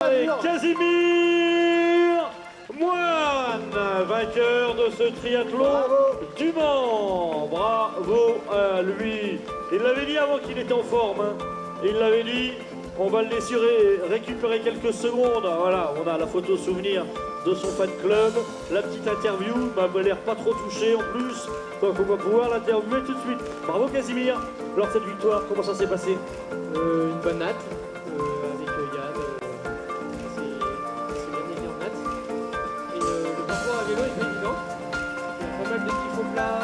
Allez, Casimir Moine, vainqueur de ce triathlon du Mans. Bravo à lui. Il l'avait dit avant qu'il était en forme. Hein. Il l'avait dit, on va le laisser récupérer quelques secondes. Voilà, on a la photo souvenir de son fan club. La petite interview, m'a l'air pas trop touché en plus. Donc on va pouvoir l'interviewer tout de suite. Bravo Casimir. Alors cette victoire, comment ça s'est passé? Une bonne natte avec Yann. C'est bien élevé en natte. Et le parcours à vélo est pas évident. Il y a pas mal de petits faux plats.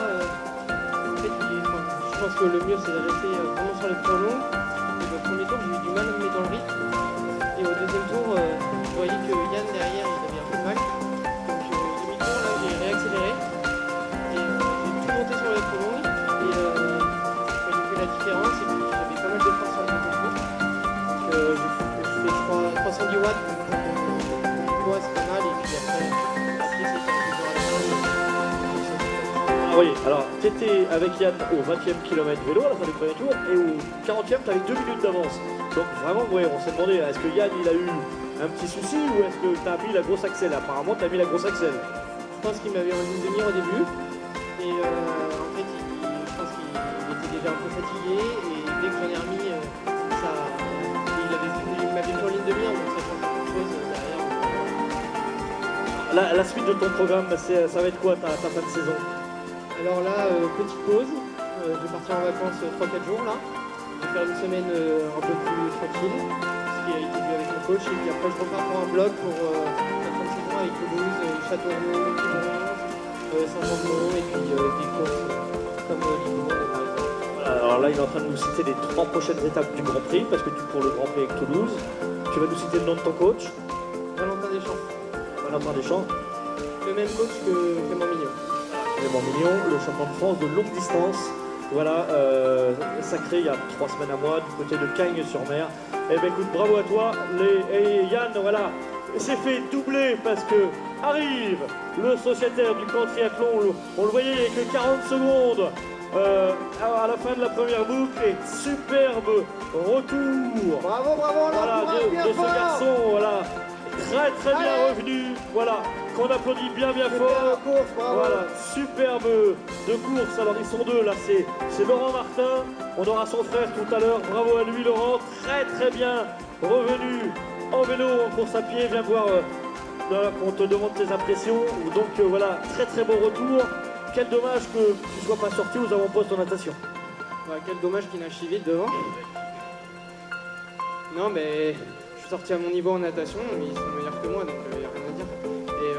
En fait, je pense que le mieux c'est de rester vraiment sur les prolongs. Et le premier tour, j'ai eu du mal à me mettre dans le rythme. Et au deuxième tour, je voyais que Yann derrière il avait un peu de mal. Donc demi-tour là, j'ai réaccéléré. Et j'ai tout monté sur les prolongs. Et j'ai fait la différence. Et puis j'avais pas mal de force sur le deuxième tour. Donc je fais je crois 310 watts. Donc c'est pas mal. Et puis après c'est un peu dur à la fin. Ah oui, alors tu étais avec Yann au 20e kilomètre vélo à la fin du premier tour et au 40e tu avais 2 minutes d'avance. Donc vraiment, ouais, on s'est demandé, est-ce que Yann il a eu un petit souci ou est-ce que tu as mis la grosse accelle? Apparemment tu as mis la grosse accelle. Je pense qu'il m'avait enlevé une demi-heure au début. Et en fait, je pense qu'il était déjà un peu fatigué. Et dès que j'en ai remis, il m'avait fait en ligne demi-heure, donc ça change beaucoup de choses derrière. La suite de ton programme, ça va être quoi ta fin de saison? Alors là, petite pause. Je vais partir en vacances 3-4 jours là. Je vais faire une semaine un peu plus tranquille, ce qui a été vu avec mon coach. Et puis après, je repars pour un blog pour la fin de saison avec Toulouse, Châteauroux, Quiberon, Saint-Jean-de-Mont et puis des courses comme Libourne par exemple. Voilà, alors là, il est en train de nous citer les 3 prochaines étapes du Grand Prix parce que tu cours le Grand Prix avec Toulouse. Tu vas nous citer le nom de ton coach? Valentin Deschamps. Valentin Deschamps. Le même coach que Clément Mignon. Clément Mignon, le champion de France de longue distance. Voilà, sacré il y a 3 semaines à moi, du côté de Cagnes-sur-Mer. Eh bien écoute, bravo à toi. Et Yann, voilà, s'est fait doubler parce que arrive le sociétaire du camp triathlon. On le voyait il n'y a que 40 secondes à la fin de la première boucle. Et superbe retour. Bravo, Voilà, de ce garçon, voilà, très bien revenu. Voilà, qu'on applaudit bien fort. Course, bravo. Voilà, superbe de course. Alors ils sont deux là, c'est Laurent Martin. On aura son frère tout à l'heure. Bravo à lui Laurent, très bien revenu en vélo, en course à pied. Viens voir qu'on te demande tes impressions. Donc voilà, très bon retour. Quel dommage que tu sois pas sorti aux avant-postes en natation. Bah, quel dommage qu'il nage si vite devant. Non mais je suis sorti à mon niveau en natation, mais ils sont meilleurs que moi donc il n'y a rien à dire. Et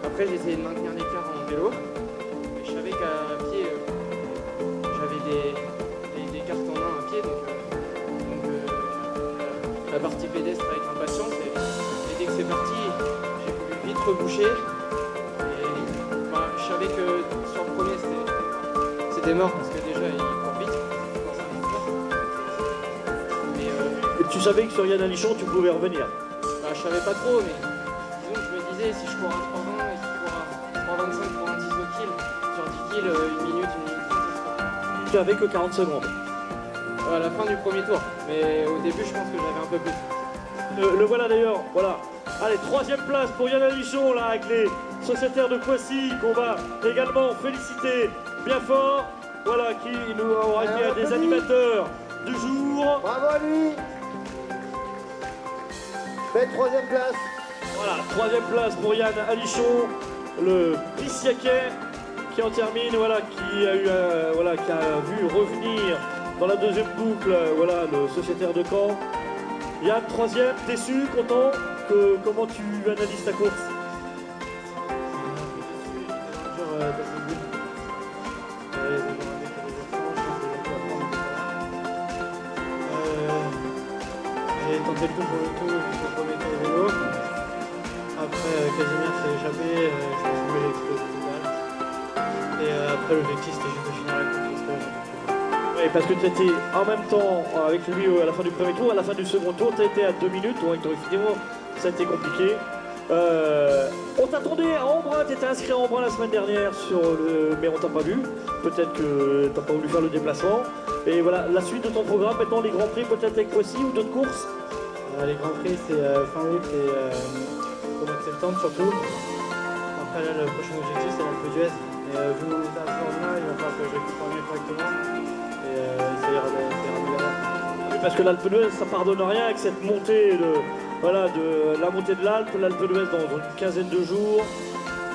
après j'ai essayé de maintenir l'écart en vélo. Et je savais qu'à pied j'avais des cartes en main à pied donc la partie pédestre avec impatience et dès que c'est parti j'ai voulu vite reboucher. Et bah, je savais que sur le premier c'était mort parce que déjà il court vite. Et tu savais que sur Yann Alichon tu pouvais revenir. Bah, je savais pas trop, mais disons que je me disais si je cours à 3,20 et qu'il court à 3,25, 3,26 au kill, sur 10 kills, 1 minute 30. Tu avais que 40 secondes. À la fin du premier tour, mais au début je pense que j'avais un peu plus. Le voilà d'ailleurs, voilà. Allez, 3e place pour Yann Alichon là avec les sociétaires de Poissy qu'on va également féliciter bien fort. Voilà, qui nous aura été un des animateurs du jour. Bravo à lui. Belle 3e place. Voilà, 3e place pour Yann Alichon, le Pissiaquais qui en termine, voilà, qui a eu, voilà, qui a vu revenir dans la 2e boucle, voilà, le sociétaire de Caen. Yann, 3e, déçu, content, comment tu analyses ta course? J'ai tenté le tout pour le tout jusqu'au premier tour de vélo. Après, Casimir s'est échappé, je pense que j'ai explosé total. Et après, l'objectif c'était juste de finir la course. Oui, parce que tu étais en même temps avec lui à la fin du premier tour, à la fin du second tour, tu étais à 2 minutes, donc effectivement, ça a été compliqué. On t'attendait à Embrun, tu étais inscrit à Embrun la semaine dernière, mais on t'a pas vu. Peut-être que tu n'as pas voulu faire le déplacement. Et voilà, la suite de ton programme, maintenant les Grands Prix, peut-être avec Poissy ou d'autres courses? Les Grands Prix, c'est fin août et au mois de septembre surtout. Après, là, le prochain objectif, c'est l'Alpe d'Huez. Et vu mon état de forme là, il va falloir que je récupère mieux correctement. Et ça ira mieux là. Oui, parce que l'Alpe d'Huez, ça pardonne rien avec cette montée de la montée de l'Alpe d'Huez dans une quinzaine de jours.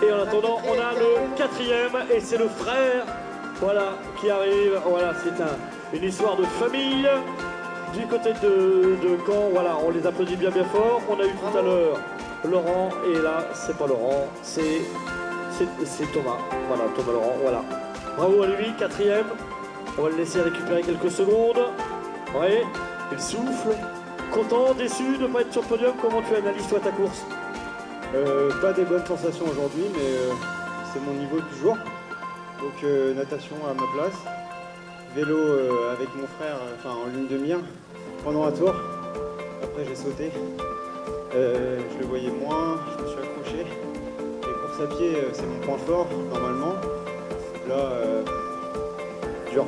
Et en attendant, on a le 4e et c'est le frère, voilà, qui arrive. Voilà, c'est une histoire de famille du côté de Caen. Voilà, on les applaudit bien fort. On a eu tout à l'heure Laurent et là, c'est pas Laurent, c'est Thomas. Voilà, Thomas Laurent. Voilà. Bravo à lui, 4e. On va le laisser récupérer quelques secondes. Oui, il souffle. Content, déçu de ne pas être sur le podium. Comment tu analyses toi ta course? Pas des bonnes sensations aujourd'hui, mais c'est mon niveau du jour. Donc natation à ma place, vélo avec mon frère, en ligne de mire, pendant un tour. Après j'ai sauté, je le voyais moins, je me suis accroché. Et course à pied, c'est mon point fort normalement. Là, dur.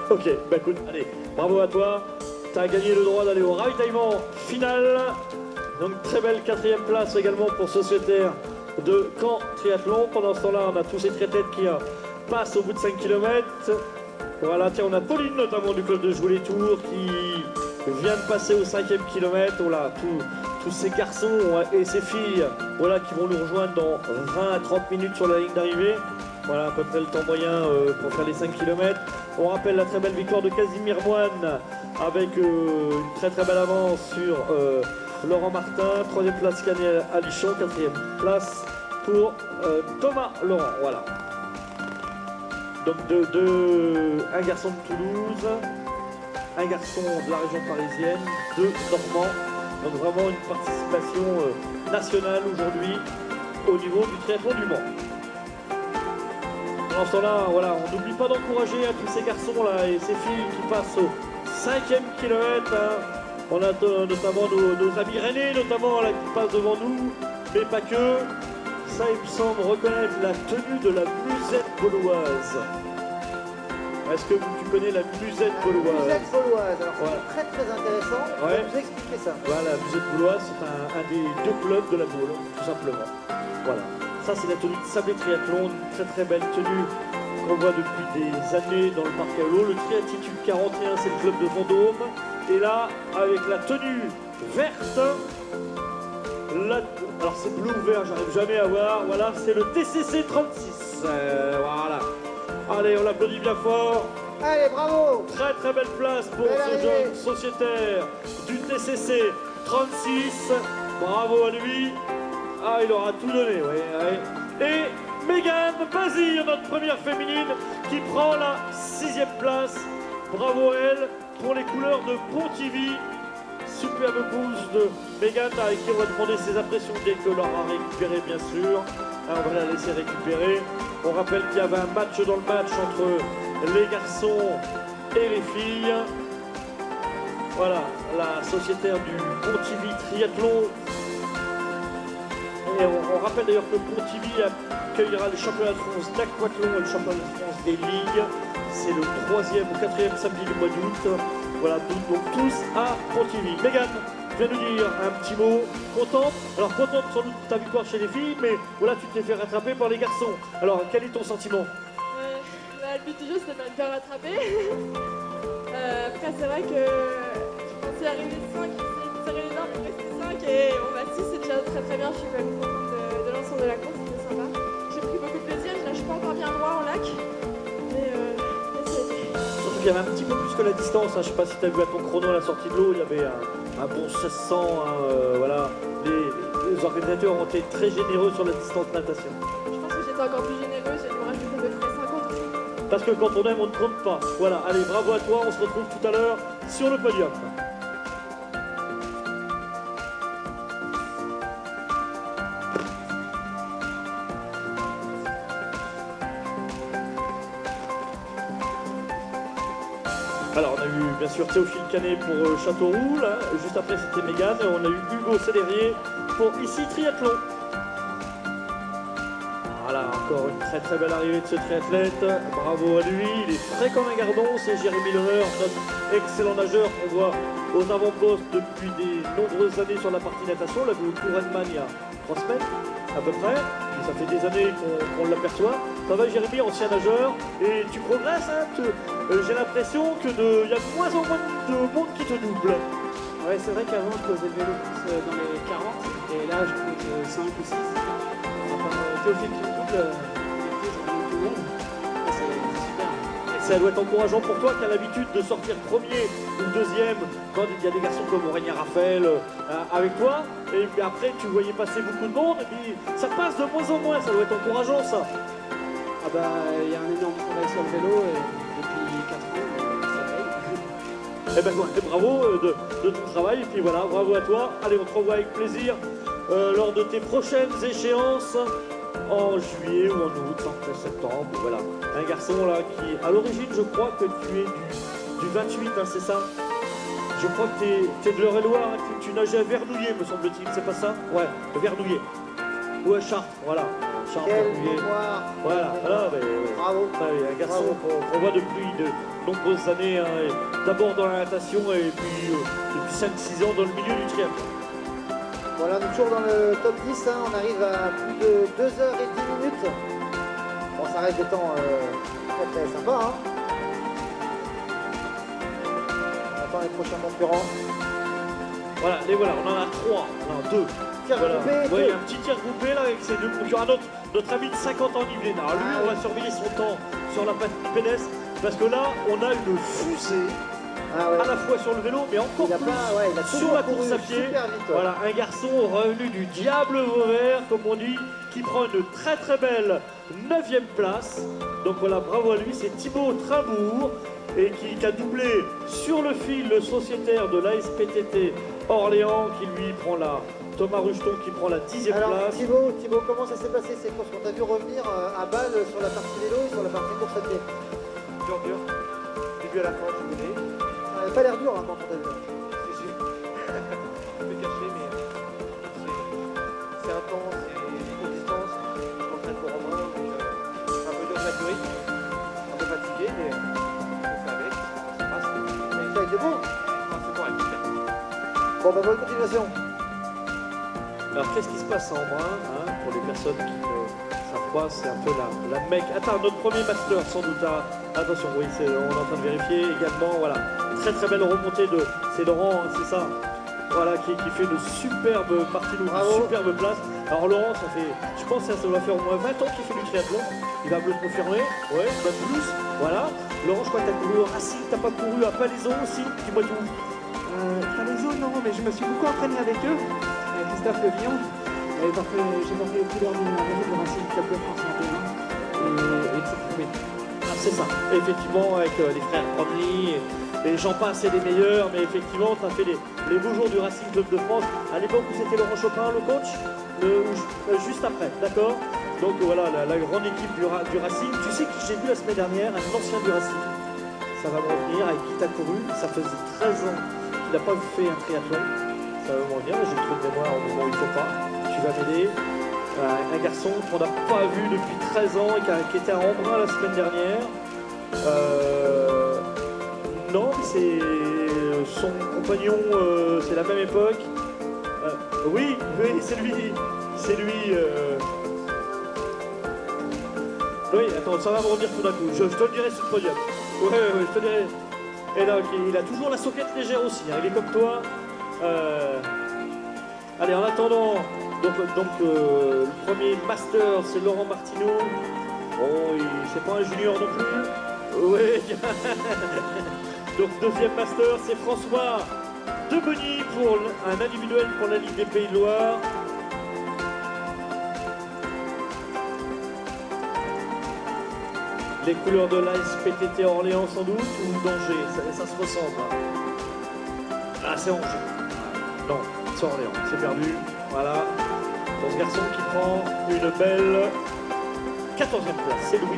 Ok, bah écoute, allez, bravo à toi. Tu as gagné le droit d'aller au ravitaillement final. Donc très belle 4e place également pour Sociétaire de Caen Triathlon. Pendant ce temps-là, on a tous ces triathlètes qui passent au bout de 5 km. Voilà, tiens, on a Pauline notamment du club de Jouer les Tours qui vient de passer au 5e kilomètre. Voilà, tous ces garçons et ces filles voilà, qui vont nous rejoindre dans 20 à 30 minutes sur la ligne d'arrivée. Voilà à peu près le temps moyen pour faire les 5 km. On rappelle la très belle victoire de Casimir Moine avec une très belle avance sur Laurent Martin. 3e place Caniel Alichon, 4e place pour Thomas Laurent. Voilà. Donc un garçon de Toulouse, un garçon de la région parisienne, 2 Normands. Donc vraiment une participation nationale aujourd'hui au niveau du triathlon du Mans. Pendant ce temps-là, voilà, on n'oublie pas d'encourager tous ces garçons-là et ces filles qui passent au 5e kilomètre. On a notamment nos amis rennais, notamment là, qui passent devant nous, mais pas que. Ça, il me semble reconnaître la tenue de la musette gauloise. Est-ce que tu connais la musette gauloise? Musette gauloise, alors Voilà. c'est très intéressant. On va Ouais. vous expliquer ça. Voilà, la musette gauloise, c'est un des 2 clubs de la Gaule, tout simplement. Voilà. Ça, c'est la tenue de Sablé Triathlon, une très belle tenue qu'on voit depuis des années dans le parc à l'eau. Le Triatitude 41, c'est le club de Vendôme. Et là, avec la tenue verte, alors c'est bleu ou vert, j'arrive jamais à voir. Voilà, c'est le TCC 36. Voilà. Allez, on l'applaudit bien fort. Allez, bravo! Très belle place pour Belle ce arrivée. jeune sociétaire du TCC 36. Bravo à lui. Ah, il aura tout donné, oui. Et Mégane Bazir, notre première féminine, qui prend la 6e place. Bravo à elle pour les couleurs de Pontivy. Superbe course de Mégane avec qui on va demander ses impressions dès que l'on aura récupéré, bien sûr. On va la laisser récupérer. On rappelle qu'il y avait un match dans le match entre les garçons et les filles. Voilà, la sociétaire du Pontivy Triathlon. Et on rappelle d'ailleurs que Pontivy accueillera le championnat de France d'aquathlon et le championnat de France des ligues. C'est le 3e ou 4e samedi du mois d'août. Voilà, donc tous à Pontivy. Mégane, tu viens nous dire un petit mot. Contente? Alors contente sans doute de ta victoire chez les filles, mais voilà, tu t'es fait rattraper par les garçons. Alors, quel est ton sentiment? Le but du jeu, c'était de me faire rattraper. Après, c'est vrai que je pensais arriver 5, essayer de serrer les armes pour rester 5 et on va 6, c'est déjà très bien. Je suis quand même contente de l'ensemble de la course, c'était sympa. J'ai pris beaucoup de plaisir, je lâche pas encore bien droit en lac. Mais c'est Surtout qu'il y avait un petit peu plus que la distance. Je sais pas si tu as vu à ton chrono à la sortie de l'eau, il y avait un bon 1600. Voilà. Les organisateurs ont été très généreux sur la distance natation. Je pense que j'étais encore plus généreuse, j'ai dû rajouter à peu près 50 aussi. Parce que quand on aime, on ne compte pas. Voilà, allez, bravo à toi, on se retrouve tout à l'heure sur le podium. Alors, on a eu bien sûr Théophile Canet pour Châteauroux, là. Juste après c'était Mégane, et on a eu Hugo Célérier pour ici Triathlon. Voilà, encore une très belle arrivée de ce triathlète. Bravo à lui, il est frais comme un gardon. C'est Jérémy Leheur, notre excellent nageur qu'on voit aux avant-postes depuis des nombreuses années sur la partie natation. Là, vous au Tour Rennes il y a 3 semaines à peu près. Et ça fait des années qu'on l'aperçoit. Ça va Jérémy, ancien nageur, et tu progresses, hein, j'ai l'impression qu'il y a de moins en moins de monde qui te double. Ouais, c'est vrai qu'avant, je posais le vélo plus dans les 40, et là, je pose 5 ou 6. Enfin, Théophile qui me double, j'en ai tout le monde. Et c'est super. Et ça doit être encourageant pour toi qui as l'habitude de sortir premier ou deuxième quand il y a des garçons comme Aurélien Raphaël avec toi. Et puis après, tu voyais passer beaucoup de monde, et puis ça passe de moins en moins, ça doit être encourageant ça. Ah bah, il y a un énorme travail sur le vélo, et depuis 4 ans, ça paye. Eh ben ouais, bravo de ton travail, et puis voilà, bravo à toi. Allez, on te revoit avec plaisir lors de tes prochaines échéances en juillet ou en août, en septembre. Voilà, un garçon là qui, à l'origine, je crois que tu es du 28, hein, c'est ça? Je crois que tu es de l'Eure-et-Loire, hein, tu nageais à Vernouillet, me semble-t-il, c'est pas ça? Ouais, Vernouillet. Ou à Chartres, voilà. Chartres, Quelle Vernouillet. mémoire. Voilà, voilà, ouais. Bravo. Un garçon qu'on voit depuis de nombreuses années, hein, et d'abord dans la natation et puis depuis 5-6 ans dans le milieu du triathlon. Voilà, on est toujours dans le top 10, hein. On arrive à plus de 2h10 minutes. Bon, ça reste des temps très très sympas. Hein. On attend les prochains concurrents. Voilà, les voilà, on en a 3, on en a 2. Tir Voilà. groupé, Ouais, il deux. y a un petit tir groupé là avec ces deux concurrents. Notre ami de 50 ans Yves Lénard. Lui, on va surveiller son temps sur la pédestre parce que là, on a une fusée Ah ouais. à la fois sur le vélo, mais encore Il a plus pas, ouais, il a sur toujours la couru course à pied. super vite. Ouais. Voilà, un garçon revenu du diable Vauvert, comme on dit, qui prend une très très belle 9e place. Donc voilà, bravo à lui, c'est Thibaut Trimbourg, et qui a doublé sur le fil le sociétaire de l'ASPTT Orléans, qui lui prend la Thomas Rucheton qui prend la 10e Alors place. Thibaut, comment ça s'est passé ces courses? On t'a vu revenir à balle sur la partie vélo et sur la partie course à pied. Dur, dur. Début à la fin, je connais. Ça avait pas l'air dur hein, quand on t'a vu. Si. Un peu caché, mais c'est intense, c'est courte distance. Je m'entraîne pour en main, donc c'est un peu dur de la courir. Un peu fatigué, mais on fait avec. Ça passe. Ça a été bon. C'est correct, super. Bon, bah bonne continuation. Alors qu'est-ce qui se passe en brun, hein, pour les personnes qui ne savent pas, c'est un peu la mec. Attends, notre premier master sans doute. Hein. Attention, oui, on est en train de vérifier également. Voilà, très très belle remontée de. C'est Laurent, hein, c'est ça. Voilà, qui fait une superbe partie lourde, Bravo. une superbe place. Alors Laurent, ça fait, je pense que ça doit faire au moins 20 ans qu'il fait du triathlon. Il va me le confirmer. Ouais, pas plus. Voilà. Laurent, je crois que tu as couru au Racing, t'as pas couru à Palaiseau aussi. Dis-moi tout. Palaiseau, non, mais je me suis beaucoup entraîné avec eux. Christophe Le Villon. J'ai porté les couleurs du Racing Club de France 21 et ça pouvait. Ah, c'est ça, effectivement, avec les frères Bromley et j'en passe, c'est les meilleurs, mais effectivement, tu as fait les beaux jours du Racing Club de France, à l'époque où c'était Laurent Chopin, le coach, juste après, d'accord? Donc voilà, la grande équipe du Racing. Tu sais qui j'ai vu la semaine dernière, un ancien du Racing, ça va me revenir, avec qui tu as couru, ça faisait 13 ans qu'il n'a pas fait un triathlon, ça va me revenir, j'ai le truc de mémoire au moment où il ne faut pas, tu vas m'aider. Un garçon qu'on n'a pas vu depuis 13 ans et qui était à Embrun la semaine dernière. Non, c'est son compagnon, c'est la même époque. Oui, c'est lui. C'est lui. Oui, attends, ça va me revenir tout d'un coup. Je te le dirai sur le podium. Ouais, je te dirai. Et donc, il a toujours la soquette légère aussi. Hein. Il est comme toi. Allez, en attendant. Donc le premier master, c'est Laurent Martineau. Bon, c'est pas un junior non plus. Oui. Donc deuxième master, c'est François Debeny pour un individuel pour la Ligue des Pays de Loire. Les couleurs de l'ASPTT Orléans sans doute, ou d'Angers, ça se ressemble. Ah, c'est Angers. Non, c'est Orléans, c'est perdu. Voilà. Pour ce garçon qui prend une belle 14e place, c'est Louis.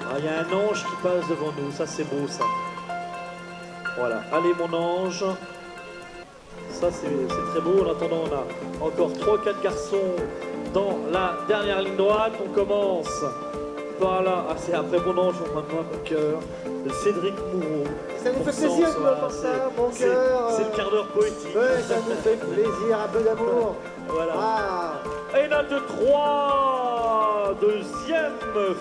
Ah, il y a un ange qui passe devant nous, ça c'est beau ça. Voilà, allez mon ange. Ça c'est très beau, en attendant on a encore 3-4 garçons dans la dernière ligne droite. On commence par là. Ah, c'est après mon ange, maintenant mon cœur. Cédric Mouron. Ça nous fait plaisir de voir ça, mon cœur. C'est le quart d'heure poétique. Ouais, ça nous fait plaisir, un peu d'amour. Voilà. Ah, Et note 3, deuxième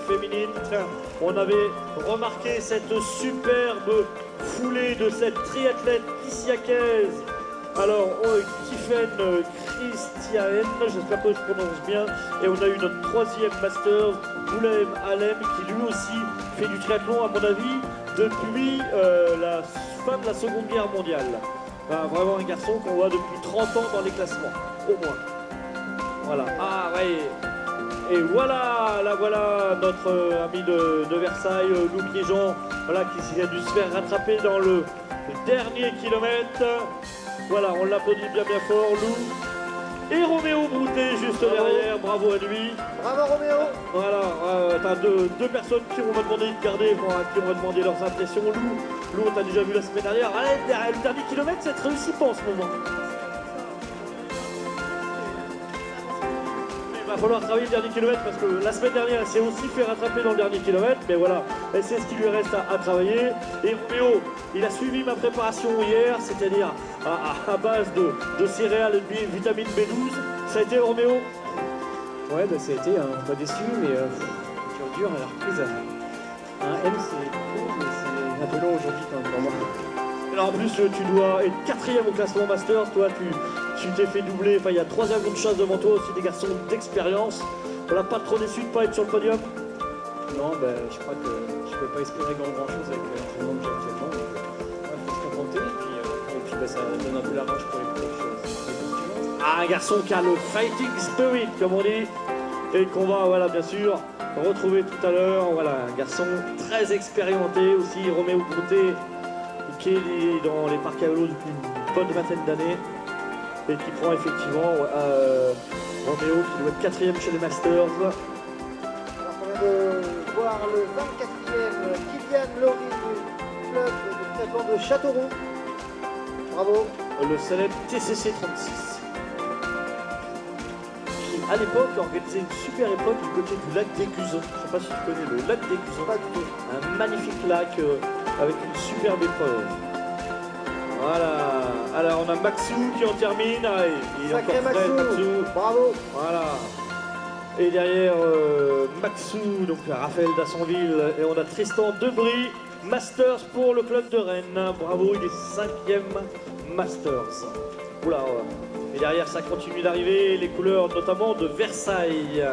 féminine. Tiens, on avait remarqué cette superbe foulée de cette triathlète issiakaise. Alors, Tiffen Christiane, j'espère que je prononce bien. Et on a eu notre troisième master, Boulem Alem, qui lui aussi fait du triathlon, à mon avis, depuis la fin de la Seconde Guerre mondiale. Enfin, vraiment un garçon qu'on voit depuis 30 ans dans les classements, au moins. Voilà. Ah ouais. Et voilà, là voilà notre ami de Versailles, Lou Piégeon, voilà, qui a dû se faire rattraper dans le dernier kilomètre. Voilà, on l'applaudit bien fort, Lou. Et Roméo Broutet juste derrière, bravo à lui. bravo Roméo. Voilà, t'as deux personnes qui on m'a demandé de garder, qui on m'a demandé leurs impressions. Lou, t'as déjà vu la semaine dernière. Allez, le dernier kilomètre, c'est réussi pas en ce moment. Il va falloir travailler le dernier kilomètre parce que la semaine dernière, elle s'est aussi fait rattraper dans le dernier kilomètre. Mais voilà, c'est ce qui lui reste à travailler. Et Roméo, il a suivi ma préparation hier, c'est-à-dire à base de céréales et de vitamine B12. Ça a été Roméo? Ouais, bah, ça a été pas déçu, mais dur à la reprise. Un M, c'est cool, mais c'est un peu long aujourd'hui quand même pour moi. Alors en plus, tu dois être 4e au classement Masters. Toi, tu t'es fait doubler. Enfin, il y a 3 avions de chasse devant toi, aussi des garçons d'expérience. Voilà, pas trop déçu de pas être sur le podium? Non, bah, je crois que je peux pas espérer grand chose avec l'entraînement que j'ai actuellement. Il faut se contenter et puis bah, ça donne un peu la rage pour les courses suivantes. Ah, un garçon qui a le fighting spirit, comme on dit, et qu'on va, voilà, bien sûr, retrouver tout à l'heure. Voilà, un garçon très expérimenté aussi, Roméo Broutet, qui est dans les parcs à vélo depuis une bonne vingtaine d'années et qui prend effectivement Roméo qui doit être 4e chez les Masters. Alors on vient de voir le 24e Kylian Laurie du club de triathlon de Châteauroux. Bravo. Le célèbre TCC 36 qui à l'époque organisait une super épreuve du côté du lac d'Écuzon. Je ne sais pas si tu connais le lac d'Écuzon. Pas du tout. Un magnifique lac avec une superbe épreuve. Voilà. Alors on a Maxou qui en termine. Ah, il est Sacré encore prêt, Maxou. Bravo. Voilà. Et derrière Maxou, donc Raphaël d'Assonville, et on a Tristan Debris, Masters pour le club de Rennes. Bravo, il est 5e Masters. Oula, et derrière ça continue d'arriver les couleurs notamment de Versailles.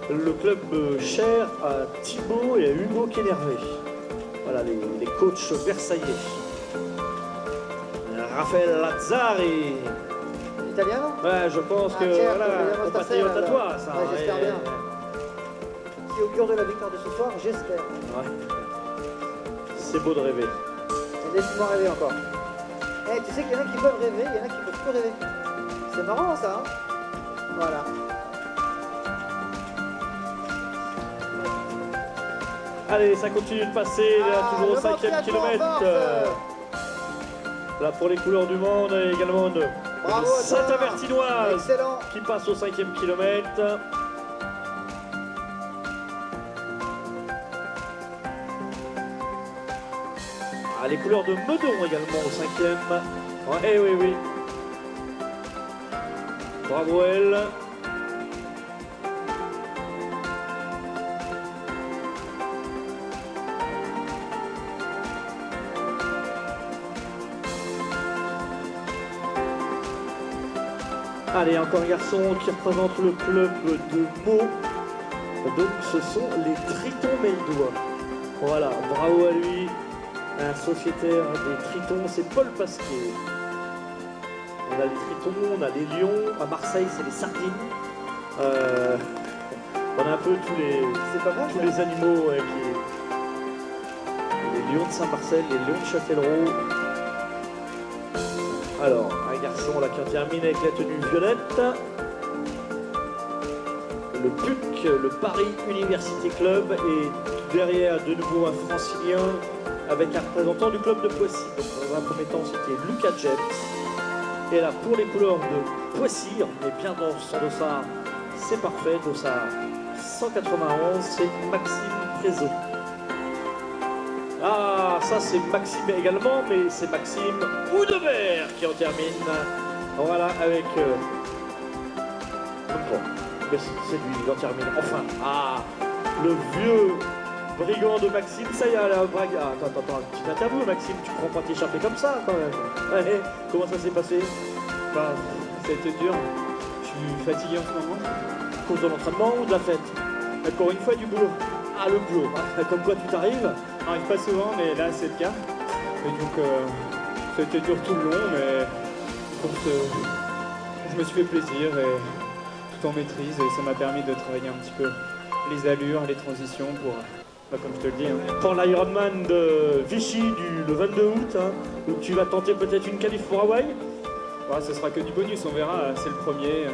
Le club cher à Thibaut et à Hugo Kénervé. Voilà les coachs versaillais. Raphaël Lazzari. Italien, non? Ouais, je pense que certo, voilà, vediamo compatriote à stasera, toi, allora. ça. Ouais, j'espère bien. Qui augure de la victoire de ce soir, j'espère. Ouais. C'est beau de rêver. Et laisse-moi rêver encore. Eh, tu sais qu'il y en a qui peuvent rêver, il y en a qui peuvent plus rêver. C'est marrant ça, hein? Voilà. Allez, ça continue de passer, là, toujours au 5e kilomètre. Là pour les couleurs du monde, et également de Bravo à toi. Saint-Avertinoise Excellent. qui passe au 5e kilomètre. Ah, les couleurs de Meudon également au 5e. Ouais, eh oui, oui. Bravo elle. Allez, encore un garçon qui représente le club de Meaux. Donc ce sont les Tritons Meldois. Voilà, bravo à lui. Un sociétaire des Tritons, c'est Paul Pasquier. On a les Tritons, on a les Lions. À Marseille, c'est les Sardines. On a un peu tous les animaux. Les Lions de Saint-Marcel, les Lions de Châtellerault. Alors, un garçon là qui en termine avec la tenue violette. Le PUC, le Paris Université Club, et derrière de nouveau un francilien avec un représentant du club de Poissy. Donc dans un premier temps c'était Lucas James. Et là pour les couleurs de Poissy, on est bien dans son dossard, c'est parfait, dossard 191, c'est Maxime Prézot. Ah, ça c'est Maxime également, mais c'est Maxime Oudebert qui en termine. Voilà, avec... Bon, mais c'est lui, il en termine. Enfin, le vieux brigand de Maxime, ça y est, la brague. Attends, une petite interview, Maxime, tu prends pas t'échapper comme ça quand même. Ouais, comment ça s'est passé? Bah, ça a été dur. Je suis fatigué en ce moment. À cause de l'entraînement ou de la fête? Encore une fois, du boulot. Ah, le boulot. Comme quoi tu t'arrives? Ça n'arrive pas souvent, mais là, c'est le cas. Et donc, ça a été dur tout le long, mais je me suis fait plaisir et tout en maîtrise. Et ça m'a permis de travailler un petit peu les allures, les transitions pour, comme je te le dis. Pour l'Ironman de Vichy le 22 août, où tu vas tenter peut-être une qualif pour Hawaï. Ouais, ce sera que du bonus, on verra. C'est le premier.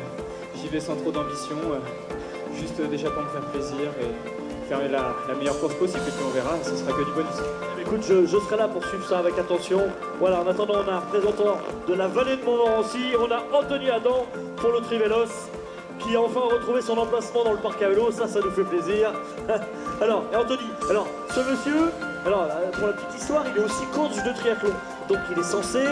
J'y vais sans trop d'ambition, juste déjà pour me faire plaisir et faire la meilleure course possible. Et puis on verra, ce sera que du bonus. Écoute, je serai là pour suivre ça avec attention. Voilà, en attendant, on a un représentant de la vallée de Montmorency. On a Anthony Adam pour le Trivélos, qui a enfin retrouvé son emplacement dans le parc à vélo. Ça nous fait plaisir. Alors, et Anthony, ce monsieur, pour la petite histoire, il est aussi coach de triathlon. Donc il est censé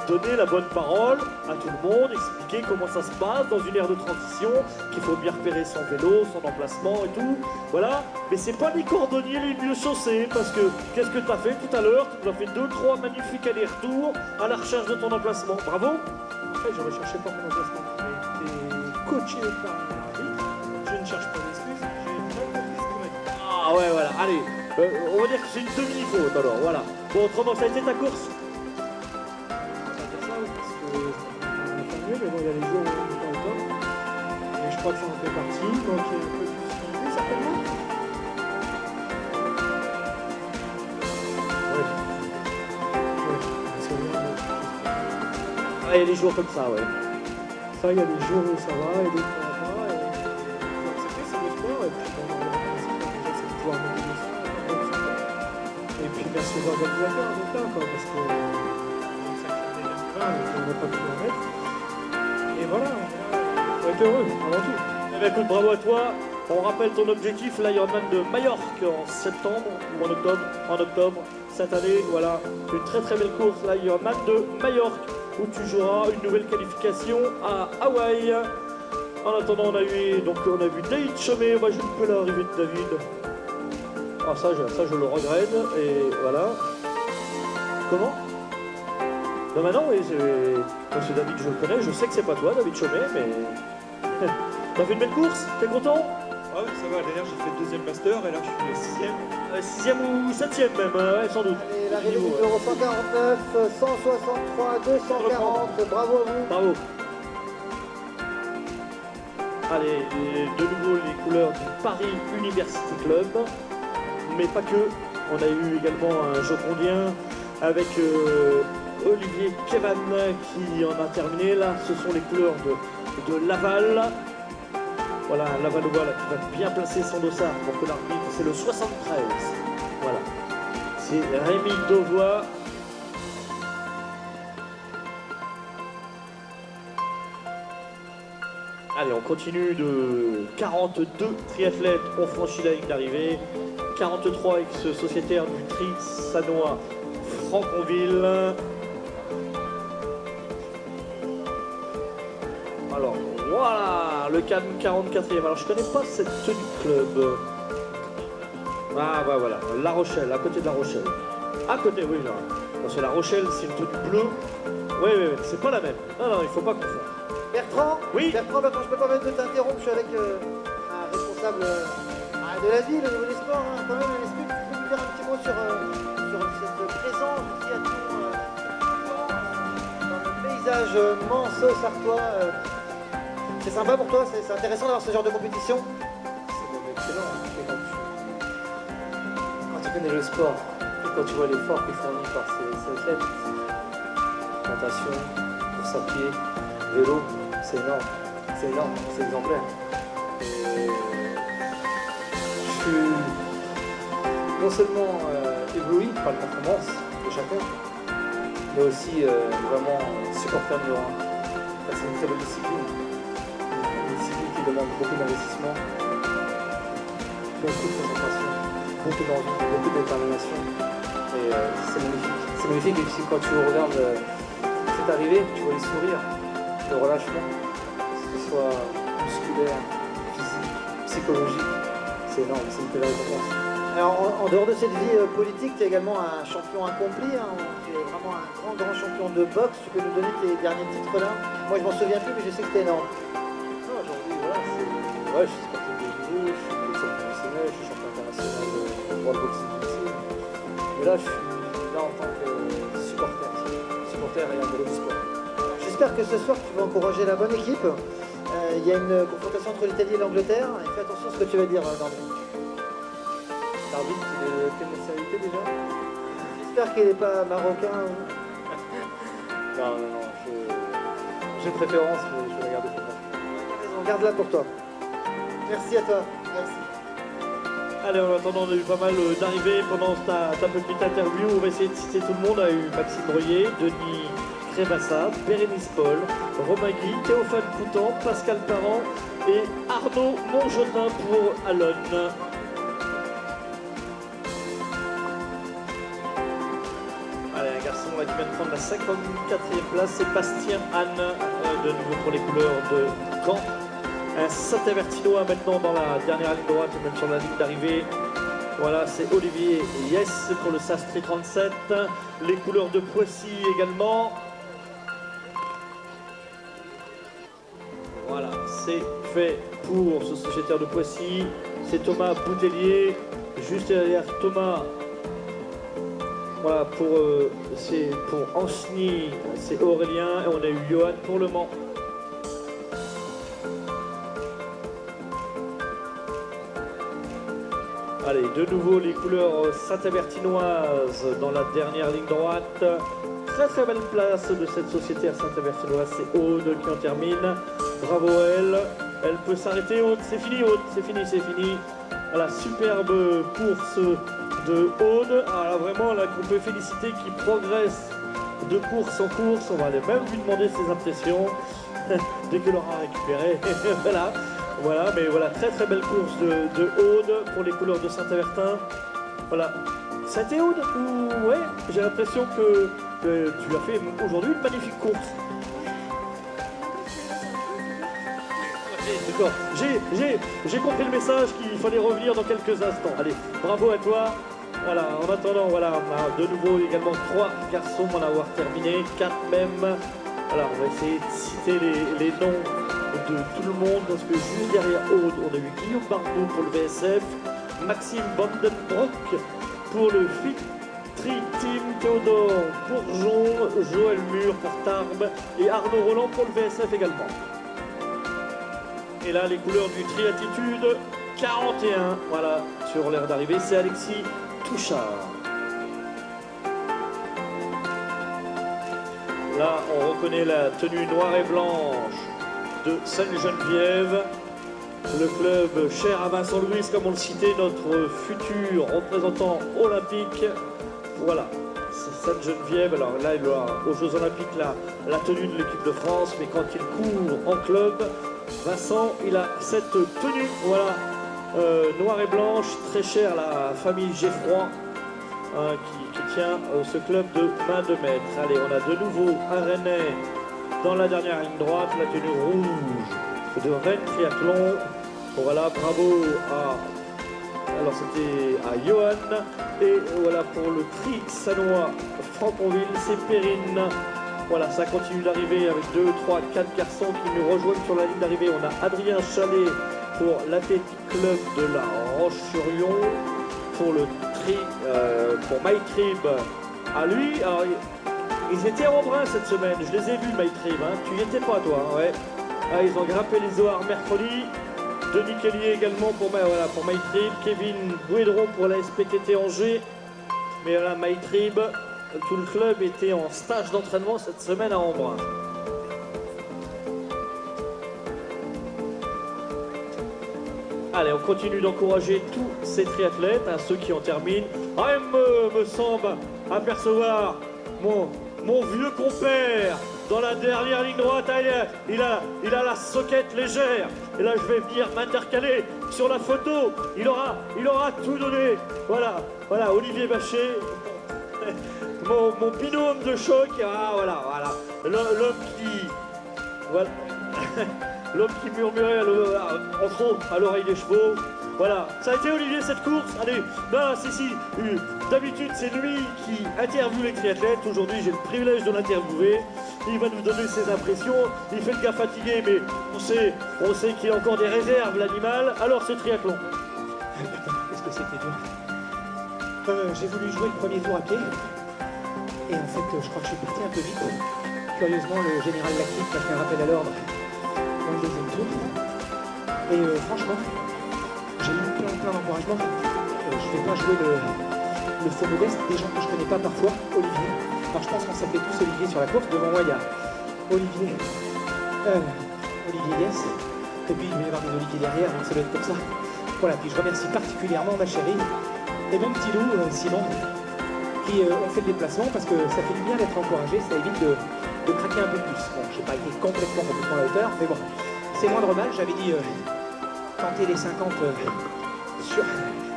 donner la bonne parole à tout le monde, expliquer comment ça se passe dans une ère de transition, qu'il faut bien repérer son vélo, son emplacement et tout. Voilà, mais c'est pas les cordonniers les mieux chaussés, parce que qu'est-ce que tu as fait tout à l'heure? Tu as fait 2-3 magnifiques allers-retours à la recherche de ton emplacement. Bravo. En fait, je ne recherchais pas mon emplacement. J'ai été coaché par l'arbitre. Je ne cherche pas d'excuses. J'ai pas compris ce qu'on m'a dit. Ah ouais, voilà, allez, on va dire que c'est une demi-faute alors, voilà. Bon, autrement, ça a été ta course? Mais bon, il y a les jours où on est pas au top. Et je crois que ça en fait partie. Donc, il y a un peu de difficulté, certainement. Ah, il y a des jours comme ça, ouais. Ça, il y a des jours où ça va et d'autres où ça va pas. Et il faut accepter, c'est le sport. Et puis, bon, le principe, déjà, c'est de pouvoir mobiliser ça. Et puis, merci aux organisateurs en même temps, quoi, parce que ça crée des liens, on n'a pas pu en mettre. Et voilà, on va être heureux, avant tout. Eh bien, écoute, bravo à toi. On rappelle ton objectif, l'Ironman de Majorque en septembre ou en octobre. En octobre, cette année, voilà, une très très belle course, l'Ironman de Majorque, où tu joueras une nouvelle qualification à Hawaï. En attendant, on a vu David Chomet. Moi, j'ai un peu l'arrivée de David. Ah, ça, je le regrette. Et voilà. Comment? Non, maintenant, oui, Monsieur David, je le connais, je sais que c'est pas toi, David Chomet, mais... T'as fait une belle course? T'es content? Ah oui, ça va, d'ailleurs j'ai fait le deuxième master et là je suis le 6e ou 7e même, ouais, sans doute. Allez, l'arrivée numéro 149, 163, 240, bravo à vous. Bravo. Allez, de nouveau les couleurs du Paris University Club, mais pas que. On a eu également un jocondien avec Olivier Kevan qui en a terminé. Là, ce sont les couleurs de Laval. Voilà, Lavallois là, qui va bien placer son dossard pour que l'arbitre, c'est le 73. Voilà. C'est Rémi Dauvois. Allez, on continue de 42 triathlètes ont franchi la ligne d'arrivée. 43 ex-sociétaires du tri sanois Franconville. Alors, voilà, le 44e. Alors, je connais pas cette tenue de club. Ah, bah voilà, La Rochelle, à côté de La Rochelle. À côté, oui, là. Parce que La Rochelle, c'est une tenue bleue. Oui, c'est pas la même. Non, il faut pas confondre. Bertrand? Oui. Bertrand, je peux pas même de t'interrompre, je suis avec un responsable de la ville au niveau des sports. Quand même, est-ce que tu peux nous dire un petit mot sur cette présence du triathlon dans le paysage manceau-sartois? C'est sympa pour toi? C'est intéressant d'avoir ce genre de compétition? C'est même excellent. Quand tu connais le sport et quand tu vois l'effort qui est fourni par ces athlètes, natation, course à pied, vélo, c'est énorme, c'est exemplaire. Et je suis non seulement ébloui par les performances de chacun, mais aussi vraiment supporter numéro un. C'est une très belle discipline. Une discipline qui demande beaucoup d'investissement. beaucoup de concentration, beaucoup d'envie, beaucoup de détermination. Et c'est magnifique. C'est magnifique et puis quand tu regardes cette arrivée, tu vois les sourires, le relâchement, que ce soit musculaire, physique, psychologique, c'est énorme, c'est une belle récompense. Alors, en dehors de cette vie politique, tu es également un champion accompli. Hein. Tu es vraiment un grand champion de boxe. Tu peux nous donner tes derniers titres là? Moi, je m'en souviens plus, mais je sais que c'était énorme. Non, aujourd'hui, voilà, ouais, je suis sportif de haut niveau, je suis boxeur professionnel, je suis champion international de world boxing ici. Mais là, je suis là en tant que supporter et amoureux du sport. J'espère que ce soir, tu vas encourager la bonne équipe. Il y a une confrontation entre l'Italie et l'Angleterre. Et fais attention à ce que tu vas dire dans le but. L'arbitre, il est de quelle nationalité déjà? J'espère qu'il n'est pas marocain. Non, j'ai une préférence, mais je vais la garder pour moi. On garde-la pour toi. Merci à toi. Merci. Allez, en attendant, on a eu pas mal d'arrivées pendant ta petite interview. On va essayer de citer tout le monde. On a eu Maxime Breuillet, Denis Crébassa, Bérénice Paul, Romain Guy, Théophane Coutan, Pascal Parent et Arnaud Monjotin pour Alonne. Allez, un garçon là, qui vient de prendre la 54e place, Sébastien Anne, de nouveau pour les couleurs de Caen. Un Saint-Avertinois maintenant dans la dernière ligne droite et même sur la ligne d'arrivée. Voilà, c'est Olivier Yes pour le Sastri 37. Les couleurs de Poissy également. Voilà, c'est fait pour ce sociétaire de Poissy. C'est Thomas Boutellier. Juste derrière Thomas. Voilà, pour Ancenis, c'est Aurélien. Et on a eu Johan pour Le Mans. Allez, de nouveau les couleurs Saint-Avertinoises dans la dernière ligne droite. Très belle place de cette sociétaire Saint-Avertinoise, c'est Aude qui en termine. Bravo à elle. Elle peut s'arrêter, Aude, c'est fini Aude, c'est fini. Voilà, superbe course de Aude. Alors vraiment là qu'on peut féliciter, qui progresse de course en course. On va aller même lui demander ses impressions dès que l'aura récupéré. Voilà, mais voilà, très belle course de Aude pour les couleurs de Saint-Avertin. Voilà. C'était Aude ou ouais, j'ai l'impression que tu as fait aujourd'hui une magnifique course. D'accord, j'ai compris le message qu'il fallait revenir dans quelques instants. Allez, bravo à toi. Voilà, en attendant, voilà, on a de nouveau également 3 garçons à avoir terminé, 4 même. Alors, on va essayer de citer les noms de tout le monde, parce que juste derrière Aude, on a eu Guillaume Bardot pour le VSF, Maxime Vandenbroek pour le Fitri Team, Théodore Bourgeon, Joël Mur pour Tarbes et Arnaud Roland pour le VSF également. Et là, les couleurs du triattitude 41, voilà, sur l'aire d'arrivée, c'est Alexis Touchard. Là, on reconnaît la tenue noire et blanche de Sainte-Geneviève, le club cher à Vincent Louis, comme on le citait, notre futur représentant olympique. Voilà, c'est Sainte-Geneviève. Alors là, il aura aux Jeux Olympiques la tenue de l'équipe de France, mais quand il court en club, Vincent, il a cette tenue, voilà, noire et blanche, très chère à la famille Geffroy, qui tient ce club de main de maître. Allez, on a de nouveau un Rennais dans la dernière ligne droite, la tenue rouge de Rennes Triathlon. Voilà, bravo alors c'était à Johan. Et voilà pour le tri sanois Franconville, c'est Perrine. Voilà, ça continue d'arriver avec 2, 3, 4 garçons qui nous rejoignent sur la ligne d'arrivée. On a Adrien Chalet pour l'Athletic Club de la Roche-sur-Yon. Pour le pour MyTrib, à lui, alors, ils étaient en brun cette semaine, je les ai vus MyTrib, hein. Tu y étais pas toi, hein, ouais. Ah, ils ont grimpé les Zohar mercredi. Denis Kellier également pour MyTrib, Kevin Bouédron pour la SPTT Angers. Mais voilà, MyTrib, tout le club était en stage d'entraînement cette semaine à Embrun. Allez, on continue d'encourager tous ces triathlètes, hein, ceux qui en terminent. Ah, me semble apercevoir mon vieux compère dans la dernière ligne droite. Ah, il a la soquette légère. Et là, je vais venir m'intercaler sur la photo. Il aura tout donné. Voilà, Olivier Bachet, mon binôme de choc. Ah, voilà. L'homme qui... Voilà. L'homme qui murmurait entre autres à l'oreille des chevaux. Voilà, ça a été Olivier cette course. Allez, non, si. D'habitude, c'est lui qui interviewe les triathlètes. Aujourd'hui, j'ai le privilège de l'interviewer. Il va nous donner ses impressions. Il fait le gars fatigué, mais on sait qu'il a encore des réserves, l'animal. Alors, ce triathlon. Qu'est-ce que c'était dur. J'ai voulu jouer le premier tour à pied. Et en fait, je crois que je suis parti un peu vite. Curieusement, le général Lactique m'a fait un rappel à l'ordre dans le deuxième tour. Et franchement, j'ai eu plein d'encouragement. Je ne vais pas jouer le faux modeste des gens que je ne connais pas parfois. Olivier. Alors je pense qu'on s'appelait tous Olivier sur la course. Devant moi, il y a Olivier Yes. Et puis il va y avoir des Olivier derrière, donc ça doit être comme ça. Voilà, puis je remercie particulièrement ma chérie et mon petit loup, Simon, qui ont fait le déplacement parce que ça fait du bien d'être encouragé, ça évite de craquer un peu plus. Bon, je n'ai pas été complètement à la hauteur, mais bon, c'est moindre mal. J'avais dit tenter les 50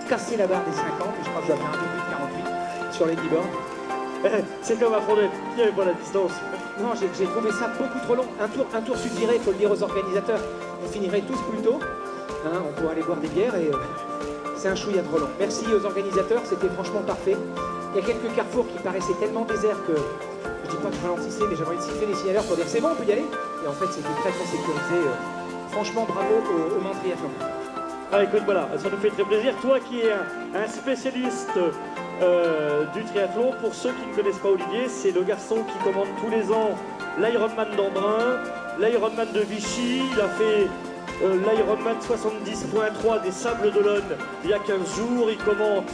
casser la barre des 50, et je crois que je dois faire un peu plus de 48 sur les 10 bornes. C'est comme affronter il n'y avait pas la distance. Non, j'ai trouvé ça beaucoup trop long. Un tour suffirait, il faut le dire aux organisateurs. On finirait tous plus tôt. Hein, on pourrait aller boire des bières et c'est un chouïa trop long. Merci aux organisateurs, c'était franchement parfait. Il y a quelques carrefours qui paraissaient tellement déserts que je dis pas que je ralentissais, mais j'aimerais siffler les signaleurs pour dire c'est bon, on peut y aller. Et en fait, c'était très sécurisé. Franchement, bravo au Mans Triathlon. Ah, écoute, voilà, ça nous fait très plaisir. Toi qui es un spécialiste du triathlon, pour ceux qui ne connaissent pas Olivier, c'est le garçon qui commande tous les ans l'Ironman d'Embrun, l'Ironman de Vichy. Il a fait l'Ironman 70.3 des Sables d'Olonne il y a 15 jours. Il commente.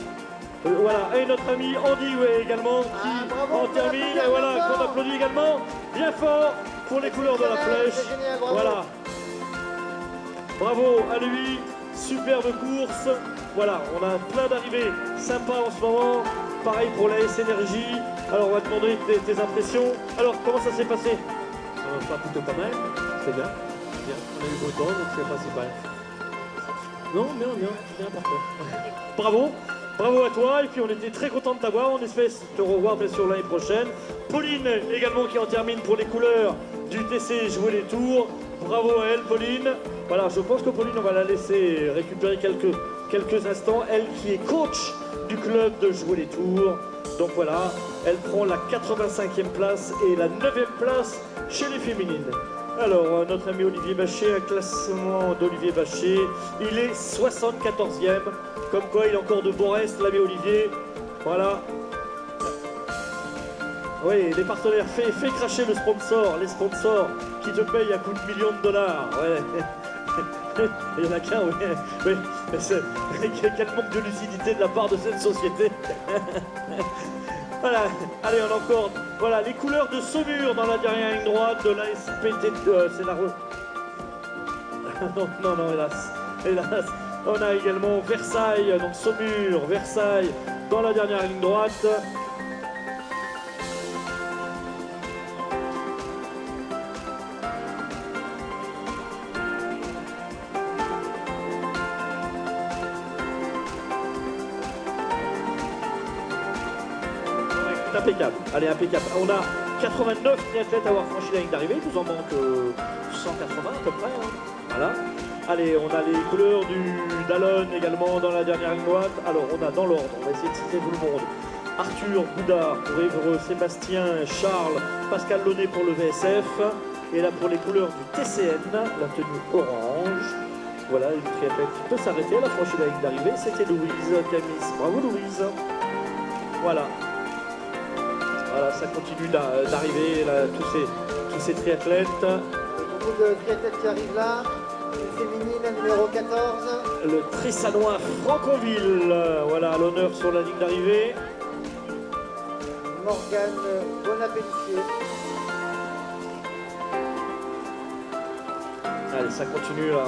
Voilà, et notre ami Andy Way également qui en termine. Et voilà, qu'on applaudit également bien fort pour les couleurs de la flèche. Génial, bravo. Voilà. Bravo à lui. Superbe course. Voilà, on a plein d'arrivées sympas en ce moment. Pareil pour la S-Énergie. Alors, on va te demander tes impressions. Alors, comment ça s'est passé? Plutôt pas mal. C'est bien. On a eu beau temps, donc c'est le principal. Non, bien, parfait. Bravo à toi. Et puis, on était très contents de t'avoir. On espère te revoir bien sûr l'année prochaine. Pauline également qui en termine pour les couleurs du TC Jouer les Tours. Bravo à elle, Pauline. Voilà, je pense que Pauline, on va la laisser récupérer quelques instants. Elle qui est coach du club de Jouer les Tours. Donc voilà, elle prend la 85e place et la 9e place chez les féminines. Alors, notre ami Olivier Bachet, un classement d'Olivier Bachet. Il est 74e. Comme quoi, il a encore de bons restes, l'ami Olivier. Voilà. Oui, les partenaires, fais cracher le sponsor, les sponsors qui te payent à coups de millions de dollars. Ouais. Il y en a qu'un, oui. Mais quel manque de lucidité de la part de cette société. Voilà, allez, on a encore. Voilà, les couleurs de Saumur dans la dernière ligne droite de la SPT. C'est la non, hélas. On a également Versailles, donc Saumur, Versailles dans la dernière ligne droite. Impeccable, allez, impeccable. On a 89 triathlètes à avoir franchi la ligne d'arrivée, il nous en manque 180 à peu près. Hein. Voilà. Allez, on a les couleurs d'Alonne également dans la dernière ligne droite. Alors, on a dans l'ordre, on va essayer de citer tout le monde. Arthur Boudard pour Évreux, Sébastien, Charles, Pascal Launay pour le VSF. Et là, pour les couleurs du TCN, la tenue orange. Voilà, une triathlète qui peut s'arrêter, elle a franchi la ligne d'arrivée. C'était Louise Camis. Bravo Louise. Voilà. Voilà, ça continue d'arriver, tous ces triathlètes. Beaucoup de triathlètes qui arrivent là. Féminine, numéro 14. Le Trissanois Franconville, voilà, à l'honneur sur la ligne d'arrivée. Morgane Bonapellissier. Allez, ça continue, là,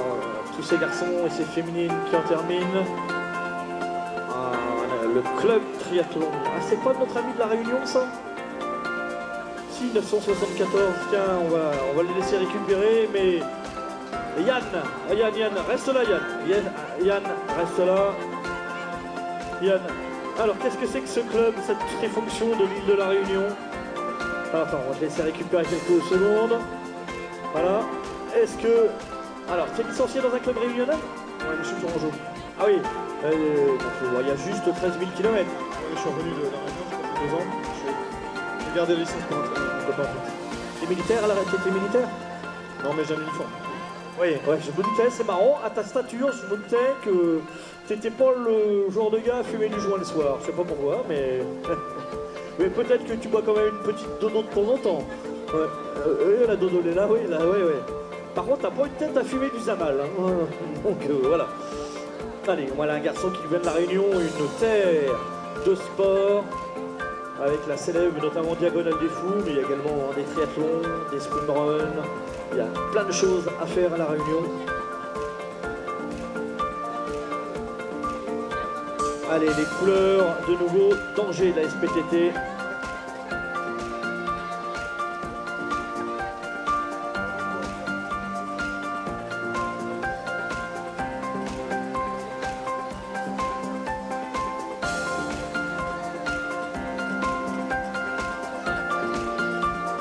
tous ces garçons et ces féminines qui en terminent. Voilà, le club triathlon. Ah, c'est pas notre ami de la Réunion, ça? Si, 974, tiens, on va les laisser récupérer, mais Yann, reste là Yann, reste là. Yann, alors qu'est-ce que c'est que ce club, ces fonctions de l'île de la Réunion? Attends, on va te laisser récupérer quelques secondes. Voilà. Est-ce que... Alors, tu es licencié dans un club réunionnais? Ouais, mais je suis toujours en jeu. Ah oui, donc, il y a juste 13 000 km. Ouais, je suis revenu de la Réunion, ça fait 2 ans. J'ai gardé la licence pour entrer dans mon copain en fait. T'es militaire à l'arrêt, t'étais militaire? Non, mais j'ai un uniforme. Oui, ouais, je me doutais, c'est marrant, à ta stature, je me doutais que t'étais pas le genre de gars à fumer du joint le soir. Je sais pas pourquoi, mais... mais peut-être que tu bois quand même une petite dodo de temps en temps. Ouais, la dodo, elle est là, oui, là, ouais. Par contre, t'as pas une tête à fumer du Zamal. Hein. Donc, voilà. Allez, voilà un garçon qui vient de la Réunion, une terre de sport, avec la célèbre, notamment Diagonale des Fous, mais il y a également des triathlons, des swimruns. Il y a plein de choses à faire à la Réunion. Allez, les couleurs, de nouveau, danger de la SPTT.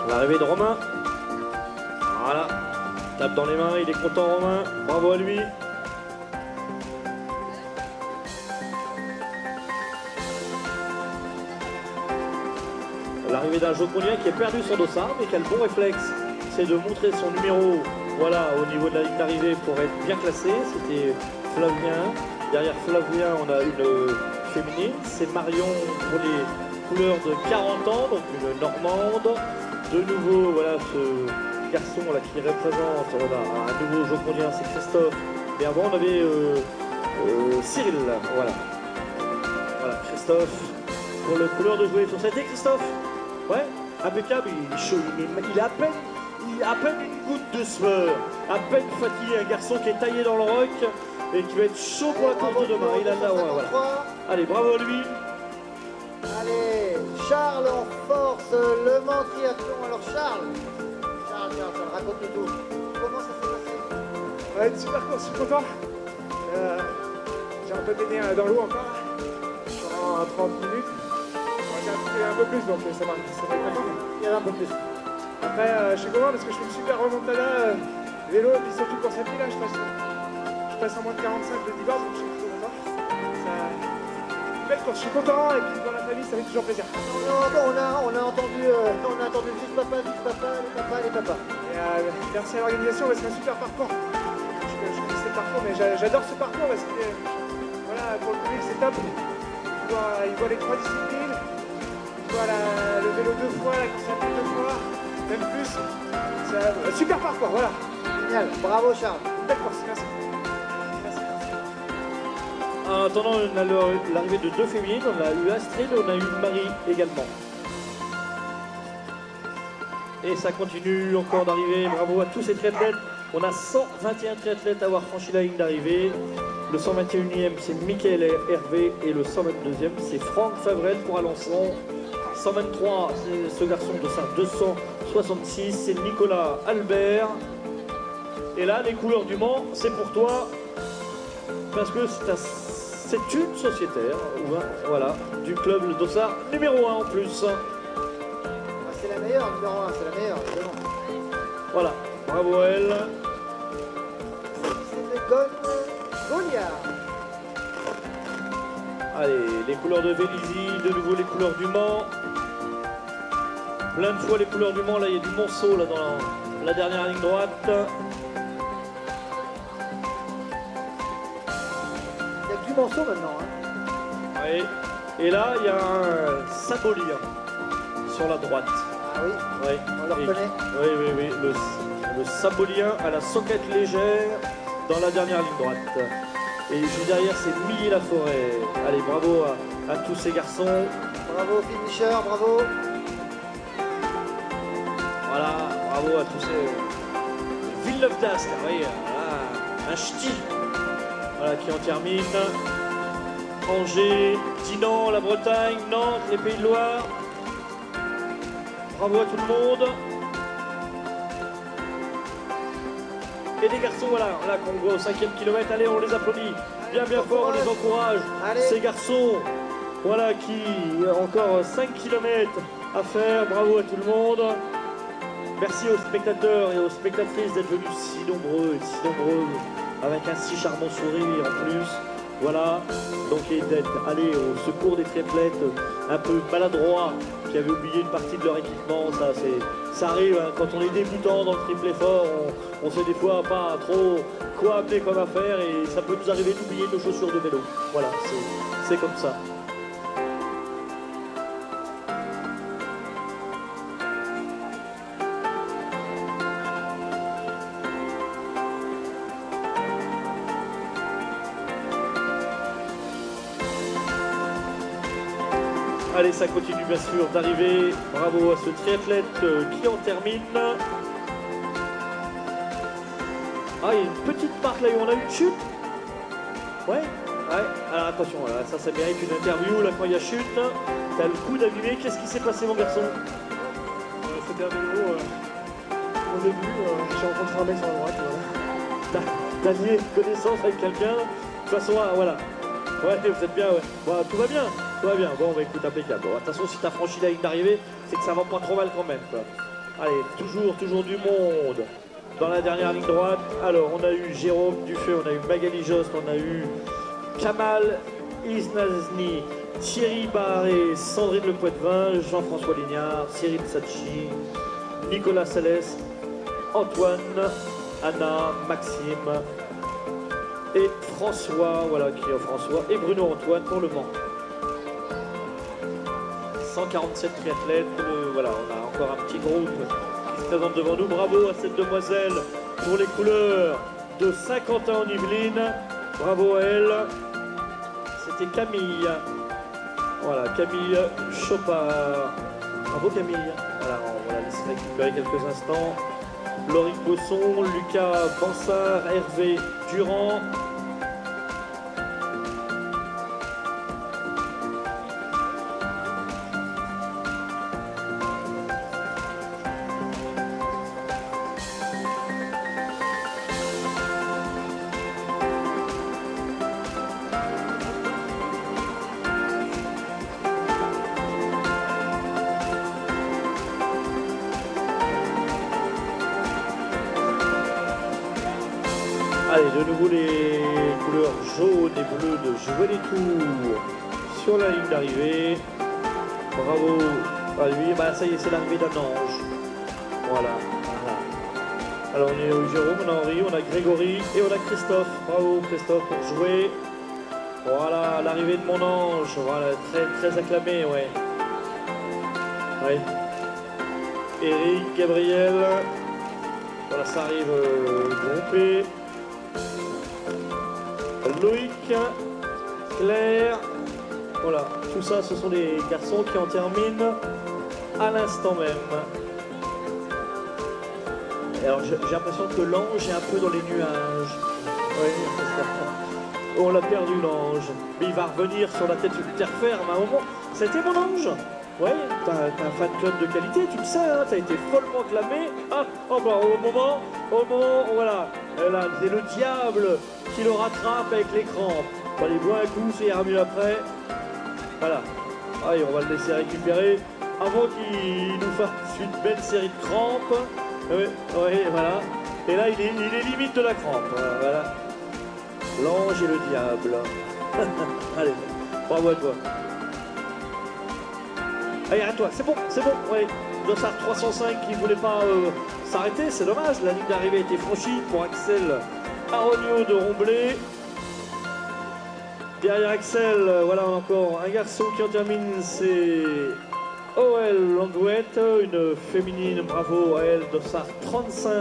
L'arrivée de Romain. Voilà. Tape dans les mains, il est content Romain. Bravo à lui. L'arrivée d'un Joconien qui a perdu son dossard mais qui a le bon réflexe. C'est de montrer son numéro, voilà, au niveau de la ligne d'arrivée pour être bien classé. C'était Flavien. Derrière Flavien, on a une féminine. C'est Marion pour les couleurs de 40 ans, donc une Normande. De nouveau, voilà, ce garçon là qui représente, on a un nouveau Joconien, c'est Christophe. Mais avant, on avait Cyril, voilà. Voilà, Christophe, pour le couleur de jouer sur cette idée, Christophe. Ouais, impeccable, il est chaud, il a à peine une goutte de sueur, à peine fatigué, un garçon qui est taillé dans le roc et qui va être chaud pour la course de demain. Il a là, ouais, voilà. Allez, bravo à lui. Allez, Charles en force, Le Mans Triathlon. Alors Charles, raconte-nous tout. Comment ça s'est passé? Ouais, une super course, je suis content. J'ai un peu baigné dans l'eau encore, pendant 30 minutes. J'ai un peu plus, donc ça va être content. Il y en a un peu plus. Après, je suis content parce que je fais une super remontada vélo, et puis surtout course à pied, là, je passe en moins de 45 de divorce, donc je suis plutôt content. Une belle course, je suis content, et puis dans la famille, ça fait toujours plaisir. On a entendu juste papa, les papas. Et merci à l'organisation, parce que c'est un super parcours. Je connais ce parcours, mais j'adore ce parcours parce que voilà, pour le public, c'est top. Il voit les 3 disciplines, il voit le vélo 2 fois, la course à pied 2 fois, même plus. C'est un super parcours, voilà. Génial, bravo Charles. Une belle course, merci. En attendant, on a l'arrivée de 2 féminines, on a eu Astrid, on a eu Marie également. Et ça continue encore d'arriver, bravo à tous ces triathlètes. On a 121 triathlètes à avoir franchi la ligne d'arrivée. Le 121e, c'est Mickaël Hervé, et le 122e, c'est Franck Favrel pour Alençon. 123, c'est ce garçon de Saint 266, c'est Nicolas Albert. Et là, les couleurs du Mans, c'est pour toi, parce que c'est une sociétaire, voilà, du club Le Dossard numéro 1 en plus. C'est la meilleure, numéro 1, c'est la meilleure, évidemment. Voilà, bravo à elle. C'est le Goliath. Allez, les couleurs de Vélizy, de nouveau les couleurs du Mans. Plein de fois les couleurs du Mans, là il y a du Monceau là dans la dernière ligne droite. Il y a que du Monceau maintenant. Hein. Oui. Et là il y a un Sabolien sur la droite. Ah oui, Oui. on le reconnaît. Oui. Le Sabolien à la soquette légère dans la dernière ligne droite. Et juste derrière, c'est Milly Laforêt. Allez, bravo à tous ces garçons. Bravo finisher, bravo. Voilà, bravo à tous ces... Villeneuve d'Ascq, oui, voilà, un ch'ti. Voilà, qui en termine. Angers, Dinan, la Bretagne, Nantes, les Pays de Loire. Bravo à tout le monde. Et des garçons, voilà, là qu'on voit au 5e kilomètre, allez, on les applaudit bien fort, on les encourage. Allez. Ces garçons, voilà, qui encore 5 km à faire, bravo à tout le monde. Merci aux spectateurs et aux spectatrices d'être venus si nombreux et si nombreuses, avec un si charmant sourire en plus. Voilà, donc et d'être allés au secours des triathlètes un peu maladroits qui avaient oublié une partie de leur équipement, ça arrive hein, quand on est débutant dans le triple effort, on sait des fois pas trop quoi amener comme affaire et ça peut nous arriver d'oublier nos chaussures de vélo. Voilà, c'est comme ça. Allez, ça continue bien sûr d'arriver. Bravo à ce triathlète qui en termine. Ah, il y a une petite marque là où on a eu une chute. Ouais. Alors attention, là, ça mérite une interview là quand il y a chute. T'as le coude abîmé. Qu'est-ce qui s'est passé mon garçon? C'était un vélo. Au début, j'ai rencontré un mec sur la droite. T'as lié connaissance avec quelqu'un. De toute façon, voilà. Ouais, vous êtes bien, ouais. Bon, tout va bien. Bon, bah écoute, impeccable. Bon, attention, si t'as franchi la ligne d'arrivée, c'est que ça va pas trop mal quand même, quoi. Allez, toujours du monde dans la dernière ligne droite. Alors, on a eu Jérôme Dufeu, on a eu Magali Jost, on a eu Kamal Iznazni, Thierry Barré, Sandrine Le Poitvin, Jean-François Lignard, Cyril Sachi, Nicolas Salès, Antoine, Anna, Maxime et François, voilà qui est François, et Bruno Antoine pour le Mans. 147 triathlètes, voilà, on a encore un petit groupe qui se présente devant nous. Bravo à cette demoiselle pour les couleurs de Saint-Quentin-en-Yvelines. Bravo à elle. C'était Camille. Voilà, Camille Chopard. Bravo Camille. Voilà, on va la laisser récupérer quelques instants. Lauric Bosson, Lucas Bansard, Hervé Durand. Allez, de nouveau les couleurs jaunes et bleues de jouer les tours sur la ligne d'arrivée. Bravo à lui. Bah, ça y est, c'est l'arrivée d'un ange. Voilà. Alors, on est au Jérôme, on a Henri, on a Grégory et on a Christophe. Bravo Christophe pour jouer. Voilà, l'arrivée de mon ange. Voilà, très acclamé, ouais. Ouais. Eric, Gabriel. Voilà, ça arrive groupé. Loïc, Claire, voilà, tout ça, ce sont des garçons qui en terminent à l'instant même. Et alors j'ai l'impression que l'ange est un peu dans les nuages. Oui, on l'a perdu l'ange. Mais il va revenir sur la tête du terre ferme à un moment. C'était mon ange. Ouais, t'as un fan club de qualité, tu le sais, hein, t'as été follement clamé. Ah, oh bah, au moment, voilà, là, c'est le diable qui le rattrape avec les crampes. On va aller boire un coup, ça ira mieux après. Voilà. Allez, on va le laisser récupérer avant qu'il nous fasse une belle série de crampes. Oui, voilà. Et là, il est limite de la crampe. Voilà. L'ange et le diable. Allez, bravo à toi. Allez, arrête-toi, c'est bon, ouais. Dossard 305 qui ne voulait pas s'arrêter, c'est dommage, la ligne d'arrivée a été franchie pour Axel Aronio de Romblay. Derrière Axel, voilà encore un garçon qui en termine, c'est OL Langouette, une féminine, bravo à elle, Dossard 35,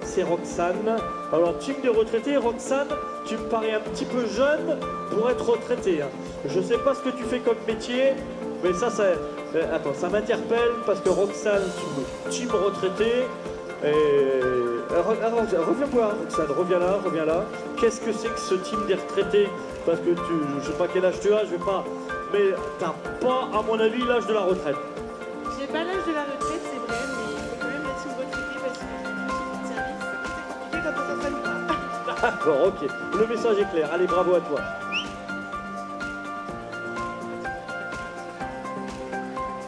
c'est Roxane. Alors, team de retraités, Roxane, tu me parais un petit peu jeune pour être retraité. Hein. Je sais pas ce que tu fais comme métier, mais ça m'interpelle parce que Roxane, team retraité, reviens voir Roxane, reviens là. Qu'est-ce que c'est que ce team des retraités? Parce que je sais pas quel âge tu as, je vais pas, mais t'as pas, à mon avis, l'âge de la retraite. J'ai pas l'âge de la retraite. Bon, ok. Le message est clair. Allez, bravo à toi.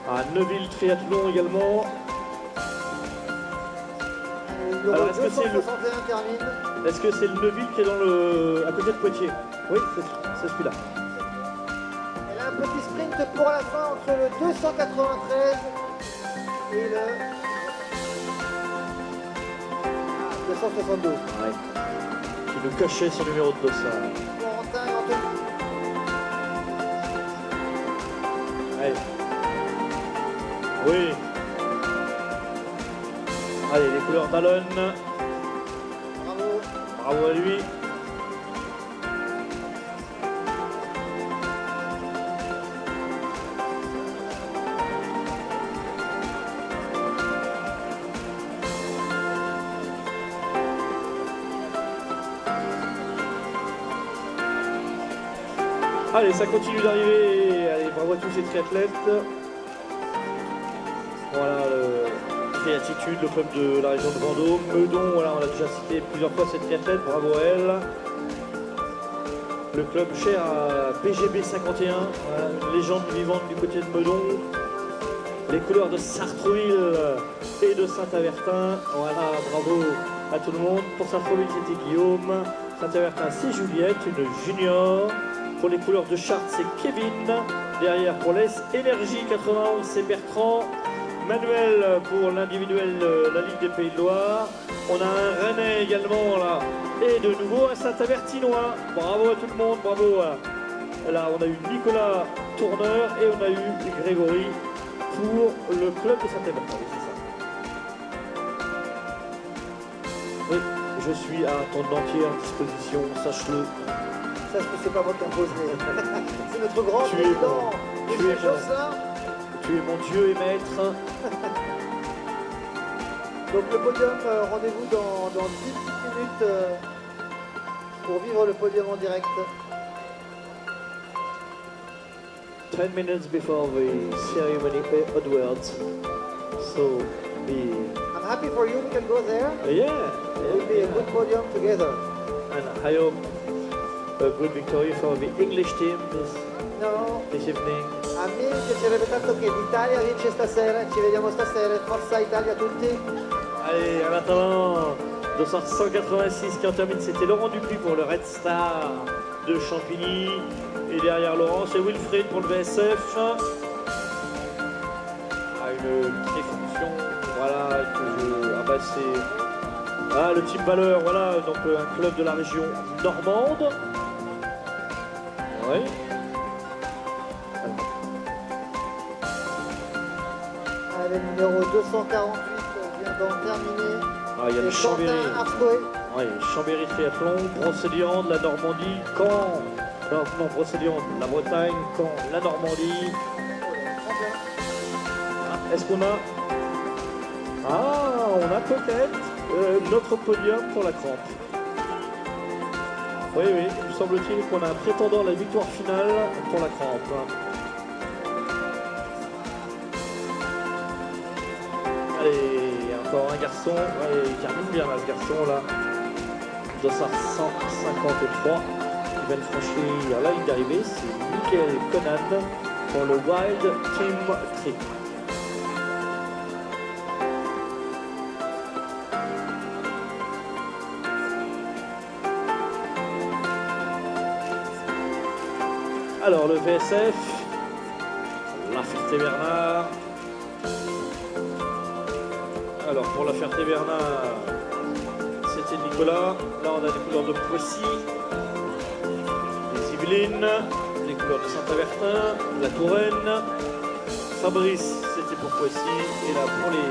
À Neuville Triathlon également. Le Alors, numéro est-ce que c'est le- 261 termine. Est-ce que c'est le Neuville qui est à côté de Poitiers? Oui, c'est celui-là. Elle a un petit sprint pour la fin entre le 293 et le 272. Ouais. Qui nous cachait son numéro de dossard. Corentin et Anthony. Allez. Oui. Allez, les couleurs d'Alon. Bravo. Bravo à lui. Allez, ça continue d'arriver. Allez, bravo à tous ces triathlètes. Voilà le Triatitude, le club de la région de Vendôme. Meudon, voilà, on a déjà cité plusieurs fois cette triathlète, bravo à elle. Le club cher à PGB 51, voilà, une légende vivante du côté de Meudon. Les couleurs de Sartrouville et de Saint-Avertin. Voilà, bravo à tout le monde. Pour Sartrouville, c'était Guillaume. Saint-Avertin, c'est Juliette, une junior. Pour les couleurs de Chartres, c'est Kevin. Derrière, pour l'Es Énergie 91, c'est Bertrand. Manuel pour l'individuel, la Ligue des Pays de Loire. On a un Rennais également là. Et de nouveau un Saint-Avertinois. Bravo à tout le monde, bravo. Là, on a eu Nicolas Tourneur et on a eu Grégory pour le club de Saint-Avertin. Oui, c'est ça. Oui, je suis à ton entière disposition, sache-le. Ça, c'est pas moi qui impose, mais c'est notre grand Tu es président, bon. Monsieur Tu es bon. Josselin. Tu es mon Dieu et maître. Donc le podium, rendez-vous dans 10 petites minutes pour vivre le podium en direct. 10 minutes before the ceremony onwards. So, I'm happy for you, we can go there. yeah. It will be a good podium together. And I hope a good victory for the English team No, this evening. a me piacerebbe tanto che l'Italia vince stasera, ci vediamo stasera, forza Italia tutti. Allez, en attendant, 186 qui en termine, c'était Laurent Dupuis pour le Red Star de Champigny. Et derrière Laurent, c'est Wilfried pour le VSF. Une trifonction, voilà, c'est le Team Valeur, voilà, donc un club de la région normande. Oui. Le numéro 248 vient d'en terminer. Ah, il y a le Et Quentin Chambéry. Artoué. Oui, Chambéry Triathlon, Brocéliande, la Normandie, Caen. Non, Brocéliande, la Bretagne, Caen, la Normandie. Ah, est-ce qu'on a... Ah, on a peut-être notre podium pour la crampe. Oui, il me semble-t-il qu'on a un prétendant à la victoire finale pour la crampe. Allez, encore un garçon. Ouais, il termine bien là, ce garçon là. Dossard 153. Il va le franchir la ligne d'arrivée. C'est Michael Conan pour le Wild Team Trip. Alors le VSF, la Ferté-Bernard. Alors pour la Ferté-Bernard, c'était Nicolas. Là on a les couleurs de Poissy, les Yvelines, les couleurs de Saint-Avertin, la Touraine. Fabrice, c'était pour Poissy. Et là pour les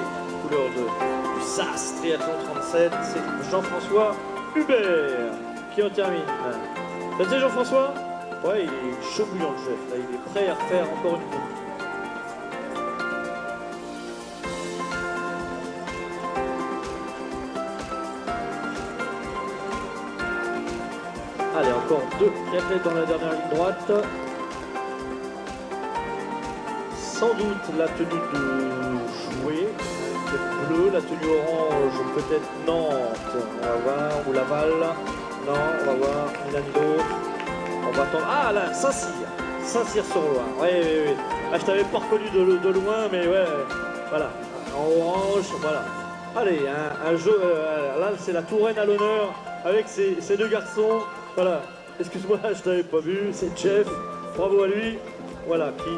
couleurs du SAS Triathlon 37, c'est Jean-François Hubert qui en termine. Ça te dit Jean-François? Ouais, il est chaud bouillant le chef, là, il est prêt à refaire encore une fois. Allez, encore deux triathlètes dans la dernière ligne droite. Sans doute la tenue de jouer, bleu, la tenue orange peut-être Nantes. On va voir. Ou Laval. Non, on va voir. Ni l'un ni l'autre. On va attendre. Ah là, Saint-Cyr. Saint-Cyr-sur-Loire. Oui, oui, oui. Ah, je t'avais pas reconnu de loin, mais ouais. Voilà. En orange, voilà. Allez, un jeu. Là, c'est la Touraine à l'honneur avec ces deux garçons. Voilà. Excuse-moi, je t'avais pas vu. C'est Jeff. Bravo à lui. Voilà, qui.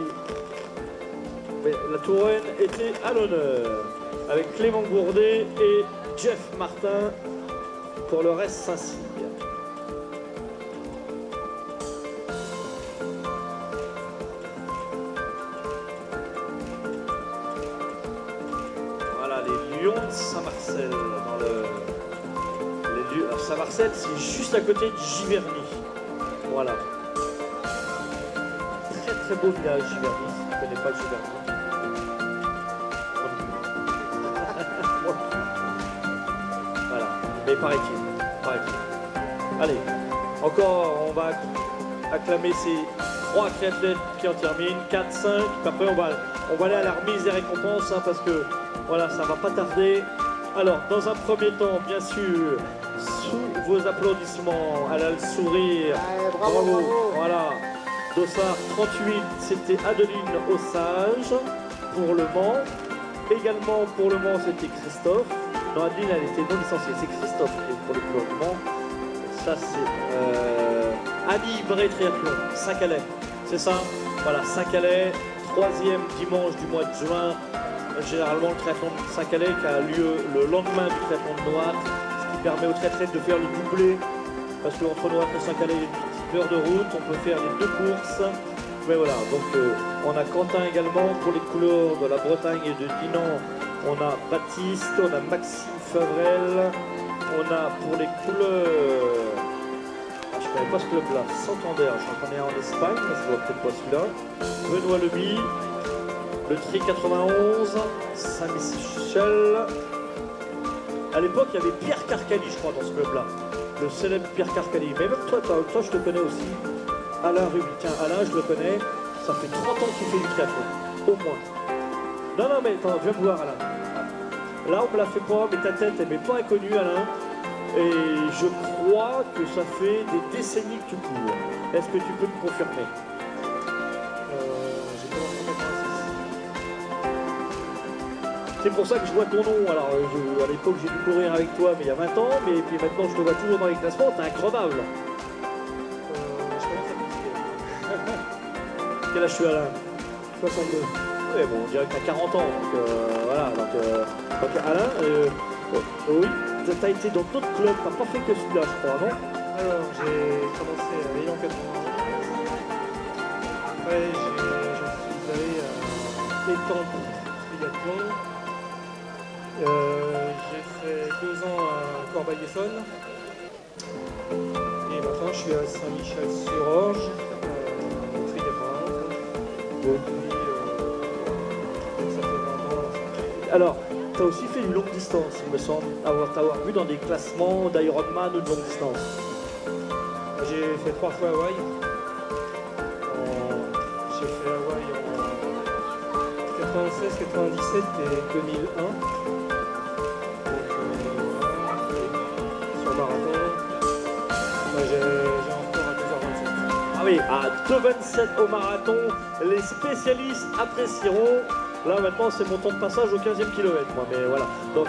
Mais la Touraine était à l'honneur. Avec Clément Gourdet et Jeff Martin pour le reste Saint-Cyr. Voilà les Lions de Saint-Marcel. Alors, Saint-Marcel, c'est juste à côté de Giverny. Voilà. Très très beau village Giverny, si tu ne connais pas le Giverny. Voilà, mais paraît-il. Allez, encore, on va acclamer ces 3 triathlètes qui en terminent, 4, 5, puis après on va aller à la remise des récompenses, hein, parce que voilà, ça va pas tarder. Alors, dans un premier temps, bien sûr, sous vos applaudissements, elle a le sourire. Ouais, bravo. Voilà, Dossard 38, c'était Adeline Osage pour Le Mans. Également pour Le Mans, c'était Christophe. Non, Adeline, elle était non licenciée. C'est Christophe qui est pour le Le Mans. Ça, c'est Annie Bray Triathlon, Saint-Calais. C'est ça? Voilà, Saint-Calais, 3e dimanche du mois de juin. Généralement, le triathlon de Saint-Calais qui a lieu le lendemain du triathlon de Noire, ce qui permet aux triathlètes de faire le doublé. Parce qu'entre Noire et Saint-Calais, il y a une petite heure de route. On peut faire les 2 courses. Mais voilà, donc on a Quentin également pour les couleurs de la Bretagne et de Dinan. On a Baptiste, on a Maxime Favrel, on a pour les couleurs, je ne connais pas ce club-là, Santander, j'en connais un en Espagne, mais ça doit peut-être pas celui-là. Benoît Leby, le Tri 91, Saint-Michel. À l'époque, il y avait Pierre Carcali, je crois, dans ce club-là. Le célèbre Pierre Carcali. Mais même toi, je te connais aussi. Alain Rubin, tiens, Alain, je le connais, ça fait 30 ans qu'il fait du triathlon, au moins. Non, mais attends, viens me voir, Alain. Là, on me l'a fait pas, mais ta tête, elle m'est pas inconnue, Alain. Et je crois que ça fait des décennies que tu cours. Est-ce que tu peux me confirmer? J'ai commencé en 86. C'est pour ça que je vois ton nom. Alors, à l'époque, j'ai dû courir avec toi, mais il y a 20 ans, mais puis maintenant, je te vois toujours dans les classements, t'es incroyable. Quel âge tu as là? 62. Oui, bon, on dirait que tu as 40 ans. Donc voilà. Donc Alain, oui, tu as été dans d'autres clubs, tu n'as pas fait que celui-là, je crois, non? Alors, j'ai commencé à Lyon 91. Après, je suis allé à Étampes triathlon. J'ai fait 2 ans à Corbeil-Essonnes. Et maintenant, je suis à Saint-Michel-sur-Orge. Alors, tu as aussi fait une longue distance, il me semble, t'avoir vu dans des classements d'Ironman ou de longue distance. J'ai fait 3 fois Hawaï. J'ai fait Hawaï en 96, 97 et 2001. Sur marathon. Moi, j'ai encore à 2h27. Ah oui, à 2h27 au marathon, les spécialistes apprécieront. Là maintenant c'est mon temps de passage au 15e kilomètre, moi, mais voilà. Donc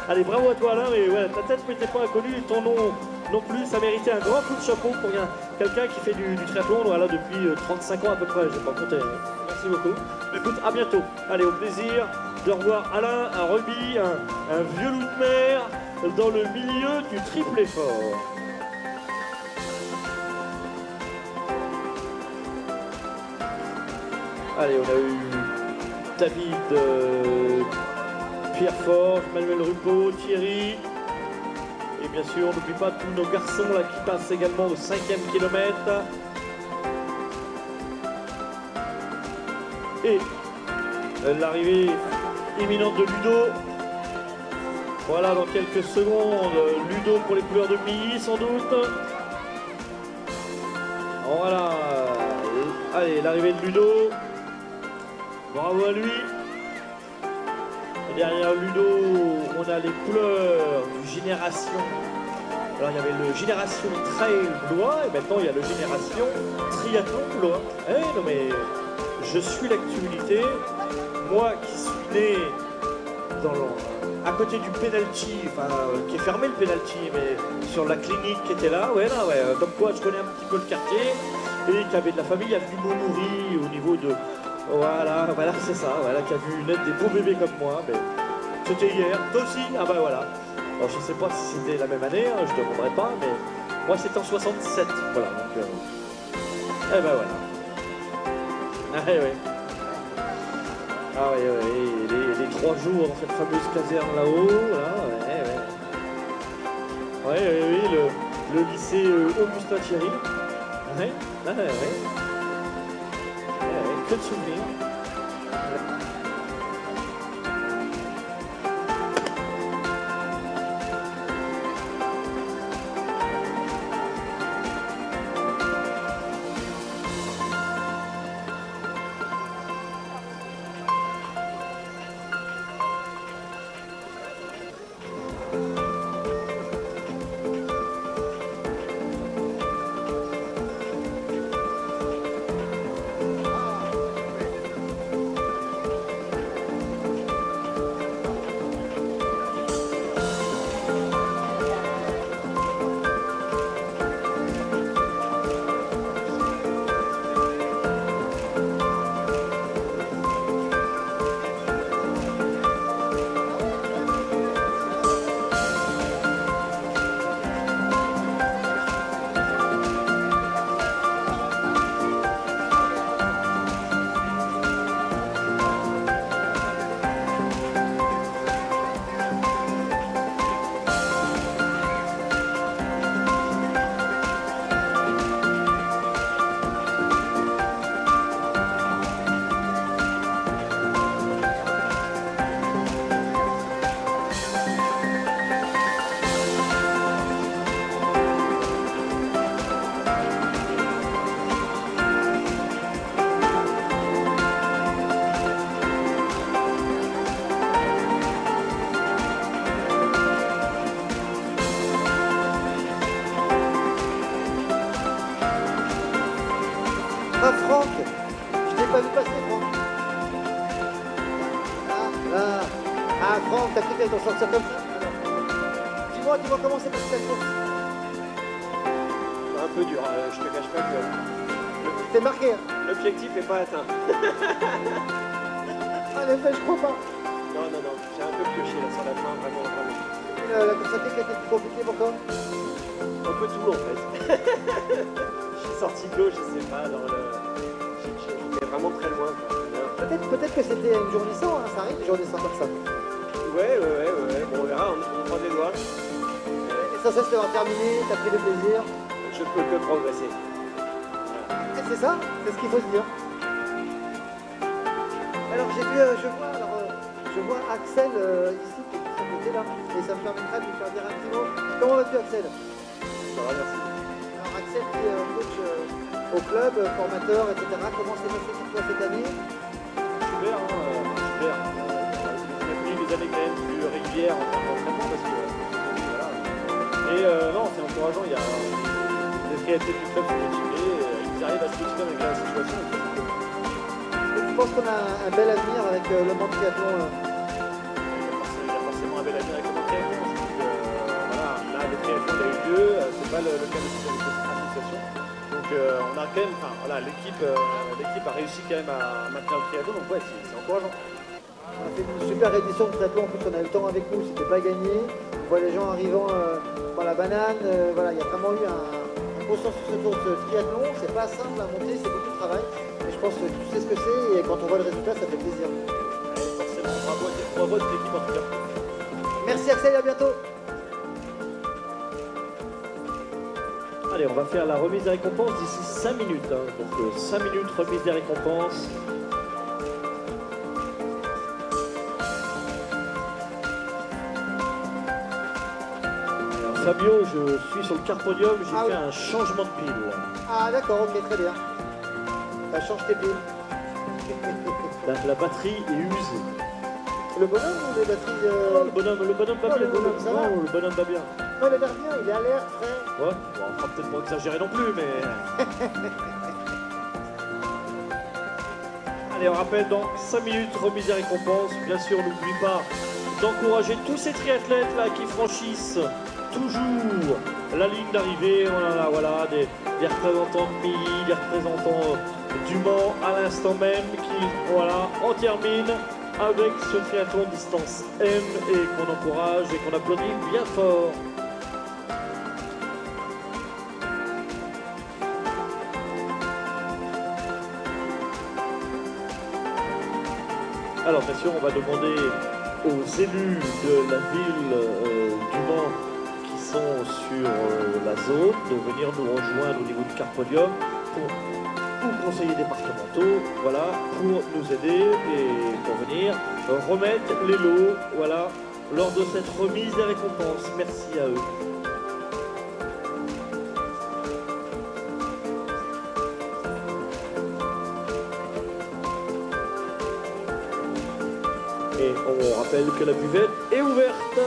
allez, bravo à toi Alain, mais ouais, ta tête m'était pas inconnue et ton nom non plus, ça méritait un grand coup de chapeau pour quelqu'un qui fait du triathlon, voilà, depuis 35 ans à peu près, j'ai pas compté. Merci beaucoup. Écoute, à bientôt. Allez, au plaisir de revoir Alain, un rugby, un vieux loup de mer dans le milieu du triple effort. Allez, on a eu David, Pierre Forge, Manuel Rupeau, Thierry. Et bien sûr, on n'oublie pas tous nos garçons là qui passent également au 5e kilomètre. Et l'arrivée imminente de Ludo. Voilà, dans quelques secondes, Ludo pour les couleurs de Milly sans doute. Voilà. Allez, l'arrivée de Ludo. Bravo à lui. Derrière Ludo, on a les couleurs du Génération. Alors il y avait le Génération Trail Blois et maintenant il y a le Génération Triathlon Blois. Eh non mais je suis l'actualité. Moi qui suis né à côté du penalty, enfin qui est fermé le penalty, mais sur la clinique qui était là, ouais, comme quoi je connais un petit peu le quartier et qui avait de la famille avenue Montmoury au niveau de. Voilà, c'est ça, voilà, qui a vu naître des beaux bébés comme moi. Mais c'était hier, toi aussi, ah bah voilà. Alors je sais pas si c'était la même année, hein, je ne demanderai pas, mais moi c'était en 67, voilà, donc eh ben voilà. Ah ouais. Ah ouais, les 3 jours dans cette fameuse caserne là-haut, là, oui, le lycée Augustin Thierry. Ouais, que de souvenirs. Ah Franck, je t'ai pas vu passer Franck. Ah, là. Ah Franck, t'as cru que t'allais t'en sortir comme ça? Alors, dis-moi comment c'est passé ta course. C'est un peu dur, je te cache pas que T'es marqué, hein? l'objectif n'est pas atteint. En effet, je crois pas. Non, j'ai un peu pioché là sur la fin, vraiment. Et la course à pied qui a été plus compliquée pour toi? Un peu tout en fait. Je suis sorti de l'eau, je sais pas, j'étais vraiment très loin. Peut-être que c'était une journée sans, hein, ça arrive, une journée sans comme ça. Ouais, bon, on verra, on prend des doigts. L'essentiel c'est d'avoir terminé, t'as pris le plaisir. Je peux que progresser. Et c'est ça, c'est ce qu'il faut se dire. Alors je vois Axel ici qui est de ce côté là, et ça me permettra de lui faire dire un petit mot. Comment vas-tu Axel? Ça va, merci. Alors Axel qui est coach au club, formateur, etc. Comment s'est passé pour toi cette année? Super, super. On a pris des années quand même plus régulières en termes d'entraînement parce que voilà. Et non, c'est encourageant, il y a les créatifs du club sont motivés, ils arrivent à se motiver avec la situation. Et tu penses qu'on a un bel avenir avec le monde triathlon Il y a forcément un bel avenir avec le monde triathlon. Voilà, là le triathlon il a eu lieu, c'est pas le cas de cette association. Donc on a quand même, enfin voilà, l'équipe a réussi quand même à maintenir le triathlon, donc ouais, c'est encourageant. On a fait une super édition de triathlon, en plus on a eu le temps avec nous, c'était pas gagné. On voit les gens arrivant par la banane, voilà, il y a vraiment eu un consensus autour de ce triathlon, c'est pas simple à monter, c'est beaucoup de travail. Et je pense que tu sais ce que c'est et quand on voit le résultat, ça fait plaisir. Allez, forcément, bravo à toute l'équipe en tout cas. Merci Axel, à bientôt. Allez, on va faire la remise des récompenses d'ici 5 minutes. Hein. Donc 5 minutes remise des récompenses. Alors, Fabio, je suis sur le Carpodium, j'ai fait un changement de pile. Ah d'accord, ok, très bien. Bah change tes piles. La batterie est usée. Le bonhomme ou les batteries Le bonhomme va Non, bien. le bonhomme, ça va. Non, le bonhomme va bien. Non, il a l'air bien, il est alerte, frais. Ouais, bon, on va peut-être pas exagérer non plus, mais... Allez, on rappelle dans 5 minutes, remise et récompense. Bien sûr, n'oublie pas d'encourager tous ces triathlètes là qui franchissent toujours la ligne d'arrivée. Voilà, des représentants de Milly, des représentants du Mans à l'instant même qui, voilà, on termine avec ce triathlon distance M et qu'on encourage et qu'on applaudit bien fort. Alors bien sûr, on va demander aux élus de la ville du Mans qui sont sur la zone de venir nous rejoindre au niveau du Carpodium ou conseillers départementaux, voilà, pour nous aider et pour venir remettre les lots, voilà, lors de cette remise des récompenses. Merci à eux. Et on rappelle que la buvette est ouverte.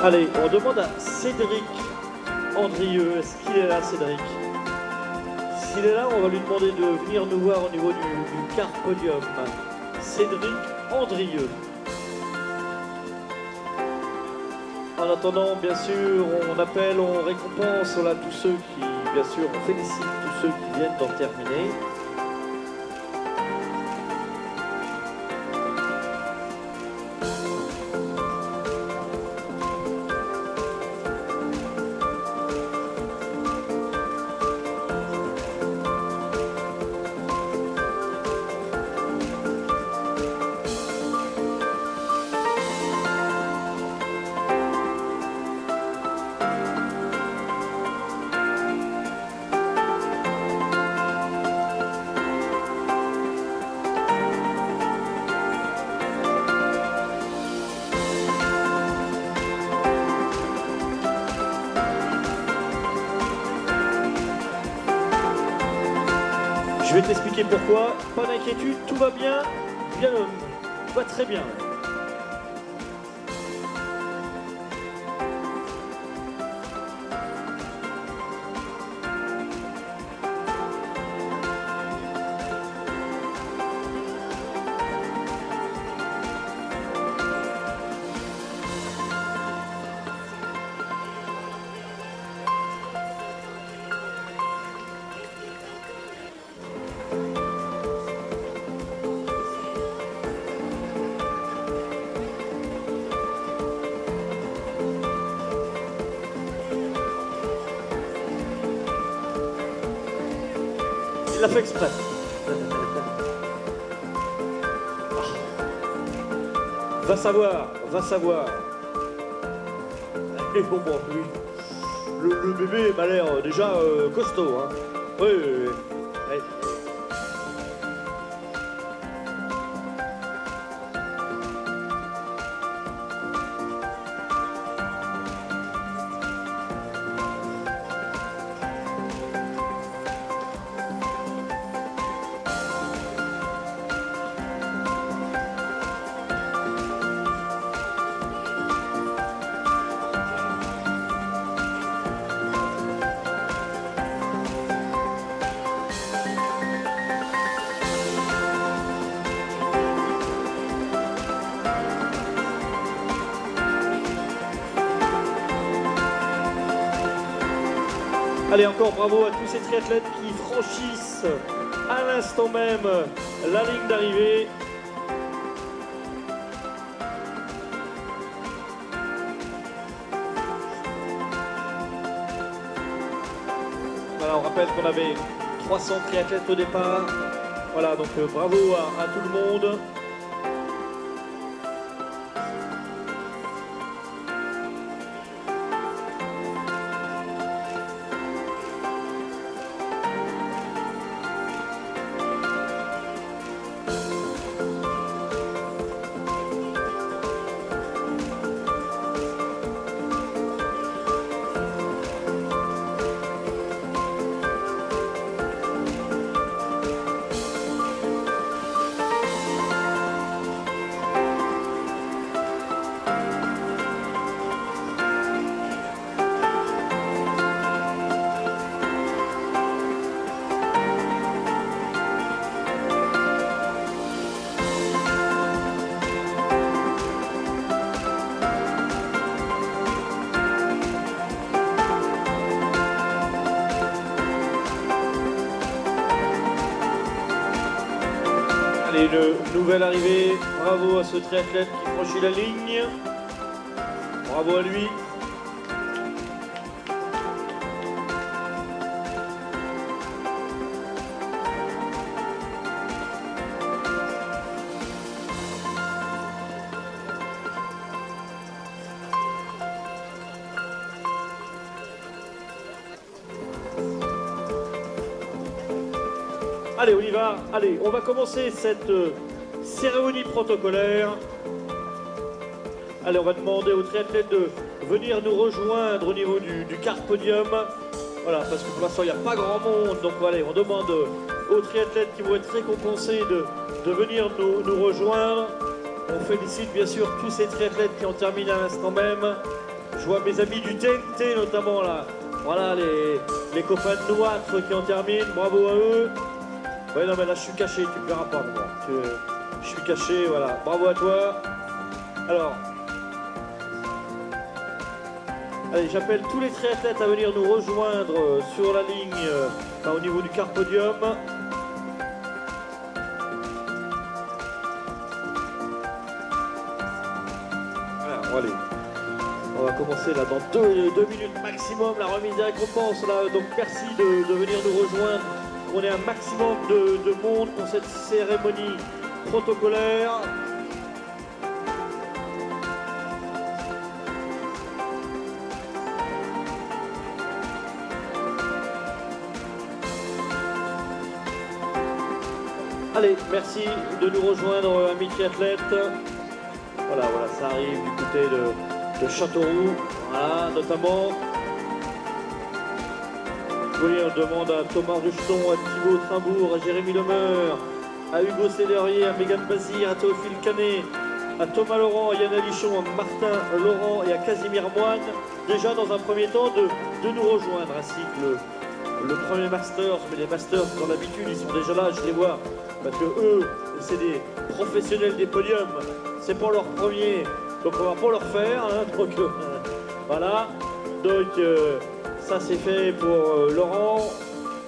Allez, on demande à Cédric Andrieux. Est-ce qu'il est là, Cédric? S'il est là, on va lui demander de venir nous voir au niveau du Carpodium. Cédric Andrieux. En attendant, bien sûr, on appelle, on récompense voilà, tous ceux qui, bien sûr, on félicite tous ceux qui viennent d'en terminer. Je vais t'expliquer pourquoi. Pas d'inquiétude, tout va bien. Bien, tout va très bien. Il l'a fait exprès. Va savoir, va savoir. Et bon, bon, oui. Le bébé m'a l'air déjà costaud, hein. Oui, oui, oui. Ouais. Allez, encore bravo à tous ces triathlètes qui franchissent à l'instant même la ligne d'arrivée. Voilà, on rappelle qu'on avait 300 triathlètes au départ. Voilà, donc bravo à tout le monde. Allez, le nouvel arrivé, bravo à ce triathlète qui franchit la ligne. Bravo à lui. Allez, on y va. Allez, on va commencer cette cérémonie protocolaire. Allez, on va demander aux triathlètes de venir nous rejoindre au niveau du quart podium. Voilà, parce que pour l'instant, il n'y a pas grand monde. Donc, allez, on demande aux triathlètes qui vont être récompensés de venir nous rejoindre. On félicite bien sûr tous ces triathlètes qui ont terminé à l'instant même. Je vois mes amis du TNT notamment là. Voilà, les copains de Nouâtre qui en terminent. Bravo à eux. Ouais, non, mais là, je suis caché, tu ne verras pas, moi. Je suis caché, voilà. Bravo à toi. Alors, allez, j'appelle tous les triathlètes à venir nous rejoindre sur la ligne, au niveau du quart podium. Voilà, bon, allez. On va commencer là dans deux minutes maximum la remise des récompenses. Là, donc, merci de venir nous rejoindre. On ait un maximum de monde pour cette cérémonie protocolaire. Allez, merci de nous rejoindre, amis triathlètes. Voilà, ça arrive du côté de Châteauroux, voilà, notamment. Oui, on demande à Thomas Rucheton, à Thibaut Trimbourg, à Jérémy Lemeur, à Hugo Célérier, à Mégane Bazir, à Théophile Canet, à Thomas Laurent, à Yann Alichon, à Martin Laurent et à Casimir Moine, déjà dans un premier temps de nous rejoindre, ainsi que le premier Masters. Mais les Masters, dans l'habitude, ils sont déjà là, je les vois, parce que eux, c'est des professionnels des podiums, c'est pour leur premier, donc on va pas leur faire, hein, donc voilà, donc ça c'est fait pour Laurent.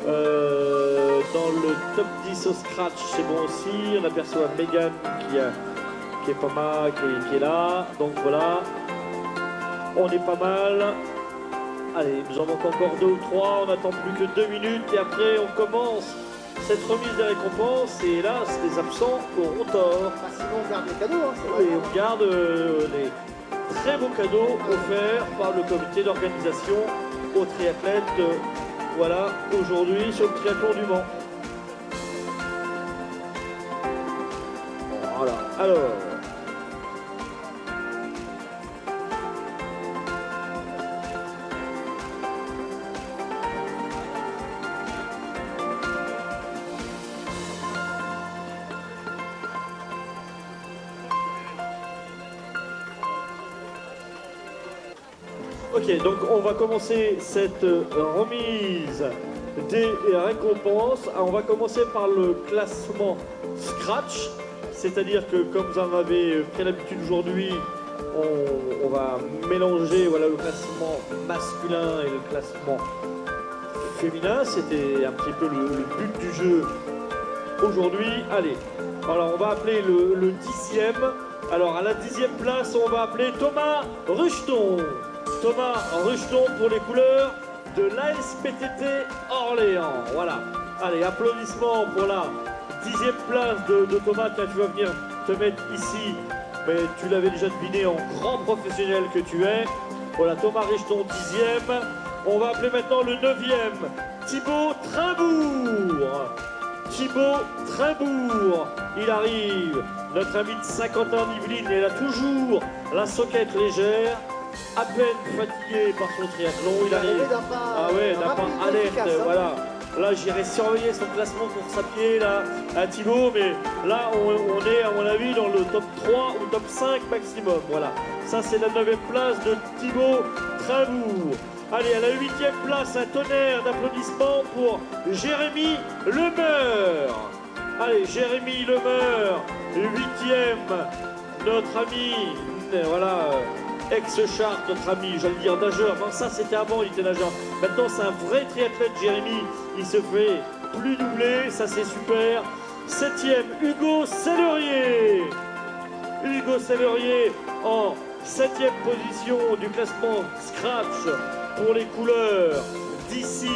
Dans le top 10 au scratch, c'est bon aussi. On aperçoit Mégane qui est pas mal, qui est là. Donc voilà, on est pas mal. Allez, il nous en manque encore 2 ou 3. On n'attend plus que 2 minutes et après on commence cette remise des récompenses et hélas, les absents auront tort. Bah, sinon, on garde les cadeaux, hein, c'est vrai. Et on garde les très beaux cadeaux offerts par le comité d'organisation aux triathlètes. Voilà, aujourd'hui sur le triathlon du Mans. Voilà, alors. Ok, donc on va commencer cette remise des récompenses. Alors, on va commencer par le classement Scratch, c'est-à-dire que comme vous en avez pris l'habitude aujourd'hui, on va mélanger voilà, le classement masculin et le classement féminin. C'était un petit peu le but du jeu aujourd'hui. Allez, alors on va appeler le 10e. Alors à la 10e place, on va appeler Thomas Rucheton. Thomas Rucheton pour les couleurs de l'ASPTT Orléans. Voilà. Allez, applaudissements pour la 10e place de Thomas. Tiens, tu vas venir te mettre ici. Mais tu l'avais déjà deviné en grand professionnel que tu es. Voilà, Thomas Rucheton 10e. On va appeler maintenant le 9e. Thibaut Trimbourg. Thibaut Trimbourg. Il arrive. Notre ami de Saint-Quentin-Yvelines. Il a toujours la soquette légère. À peine fatigué par son triathlon, il arrive. Ah ouais, d'un pas alerte, voilà. Là, j'irai surveiller son classement pour sa pied, là, à Thibaut, mais là, on est, à mon avis, dans le top 3 ou top 5 maximum, voilà. Ça, c'est la 9e place de Thibaut Trimbourg. Allez, à la 8e place, un tonnerre d'applaudissements pour Jérémy Lemeur. Allez, Jérémy Lemeur, 8e, notre ami, voilà, ex-charte, notre ami, j'allais dire nageur. Non, ça c'était avant, il était nageur. Maintenant, c'est un vrai triathlète, Jérémy. Il se fait plus doubler, ça c'est super. 7e, Hugo Sellerier. Hugo Sellerier en 7e position du classement Scratch pour les couleurs d'ici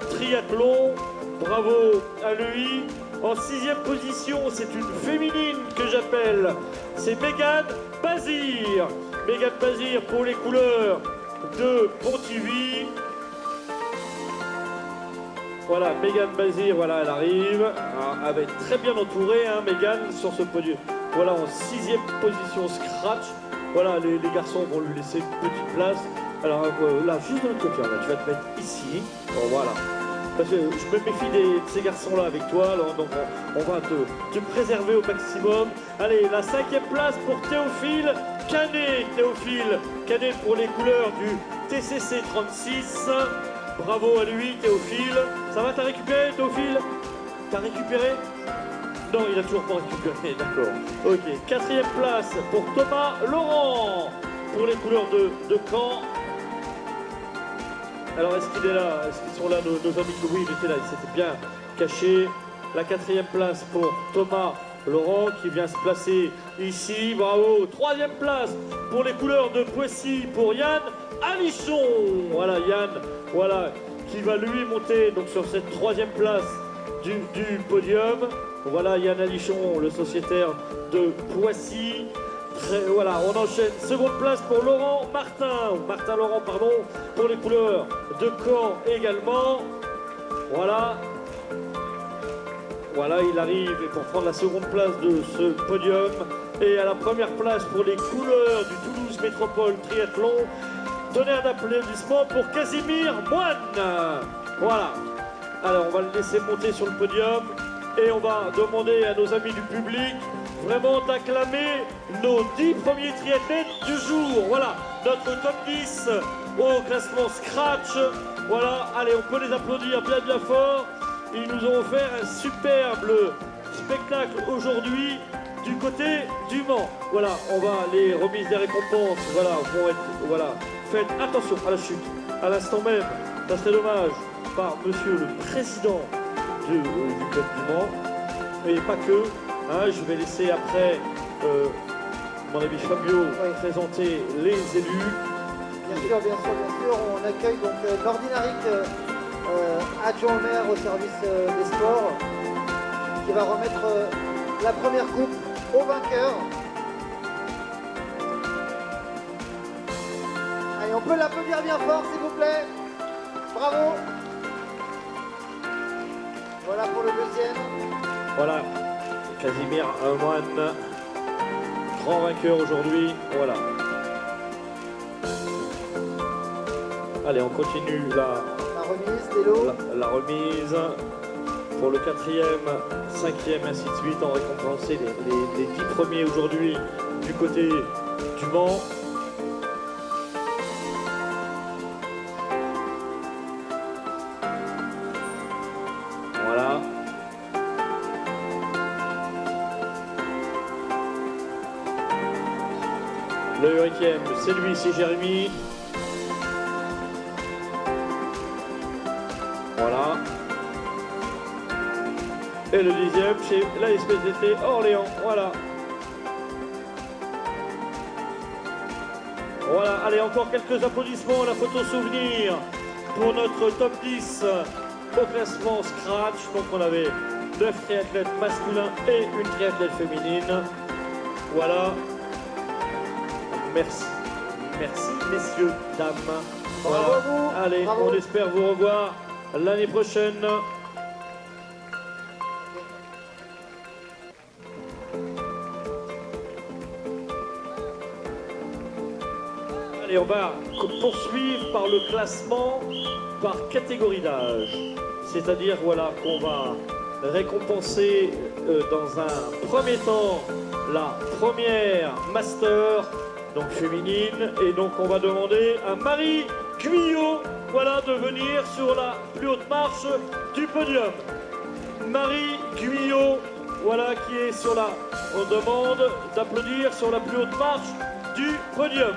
Triathlon. Bravo à lui. En 6e position, c'est une féminine que j'appelle. C'est Mégane Bazir. Mégane Bazir pour les couleurs de Pontivy. Voilà, Mégane Bazir, voilà, elle arrive. Elle va être très bien entourée, hein, Mégane, sur ce podium. Voilà, en 6e position Scratch. Voilà, les garçons vont lui laisser une petite place. Alors là, juste de l'autre côté, là, tu vas te mettre ici. Bon, voilà. Parce que je me méfie de ces garçons-là avec toi, alors, donc on va te préserver au maximum. Allez, la 5e place pour Théophile Canet. Théophile Canet pour les couleurs du TCC 36. Bravo à lui, Théophile. Ça va, t'as récupéré, Théophile? T'as récupéré? Non, il a toujours pas récupéré, d'accord. Ok, 4e place pour Thomas Laurent pour les couleurs de Caen. Alors, est-ce qu'il est là? Est-ce qu'ils sont là, nos amis? Oui, il était là, il s'était bien caché. La 4e place pour Thomas Laurent qui vient se placer ici. Bravo. 3e place pour les couleurs de Poissy pour Yann Alichon. Voilà, Yann, voilà, qui va lui monter donc sur cette 3e place du podium. Voilà, Yann Alichon, le sociétaire de Poissy. Voilà, on enchaîne. Seconde place pour Martin Laurent, pardon, pour les couleurs de Caen également. Voilà. Voilà, il arrive pour prendre la seconde place de ce podium. Et à la première place pour les couleurs du Toulouse Métropole Triathlon, tonnerre d'applaudissements pour Casimir Moine. Voilà. Alors, on va le laisser monter sur le podium. Et on va demander à nos amis du public vraiment d'acclamer nos 10 premiers triathlètes du jour. Voilà, notre top 10 au classement Scratch. Voilà, allez, on peut les applaudir bien fort. Ils nous ont offert un superbe spectacle aujourd'hui du côté du Mans. Voilà, les remises des récompenses, voilà, vont être, voilà. Faites attention à la chute. À l'instant même, ça serait dommage, par monsieur le président du club du Mans, et pas que. Hein, je vais laisser après mon ami Fabio présenter les élus. Bien sûr. On accueille donc Nordinaric, adjoint au maire au service des sports. qui va remettre la première coupe au vainqueur. Allez, on peut l'applaudir bien fort, s'il vous plaît. Bravo. Voilà pour le deuxième. Voilà, Casimir Moine, grand vainqueur aujourd'hui. Voilà. Allez, on continue La remise des lots. la remise pour le 4e, 5e, ainsi de suite. On récompensait les 10 premiers aujourd'hui du côté du Mans. Voilà. Le 8e, c'est lui, c'est Jérémy. Voilà. Et le 10e, c'est la SPTT Orléans. Voilà. Voilà, allez, encore quelques applaudissements à la photo souvenir pour notre top 10 au classement Scratch. Donc on avait 9 triathlètes masculins et une triathlète féminine. Voilà. Merci. Merci, messieurs, dames. Voilà. Bravo à vous. Allez, Bravo. on espère vous revoir l'année prochaine. Allez, on va poursuivre par le classement par catégorie d'âge. C'est-à-dire, voilà, qu'on va récompenser dans un premier temps la première master, donc féminine, et donc on va demander à Marie Guyot, voilà, de venir sur la plus haute marche du podium. Marie Guyot, voilà, qui est sur la... On demande d'applaudir sur la plus haute marche du podium.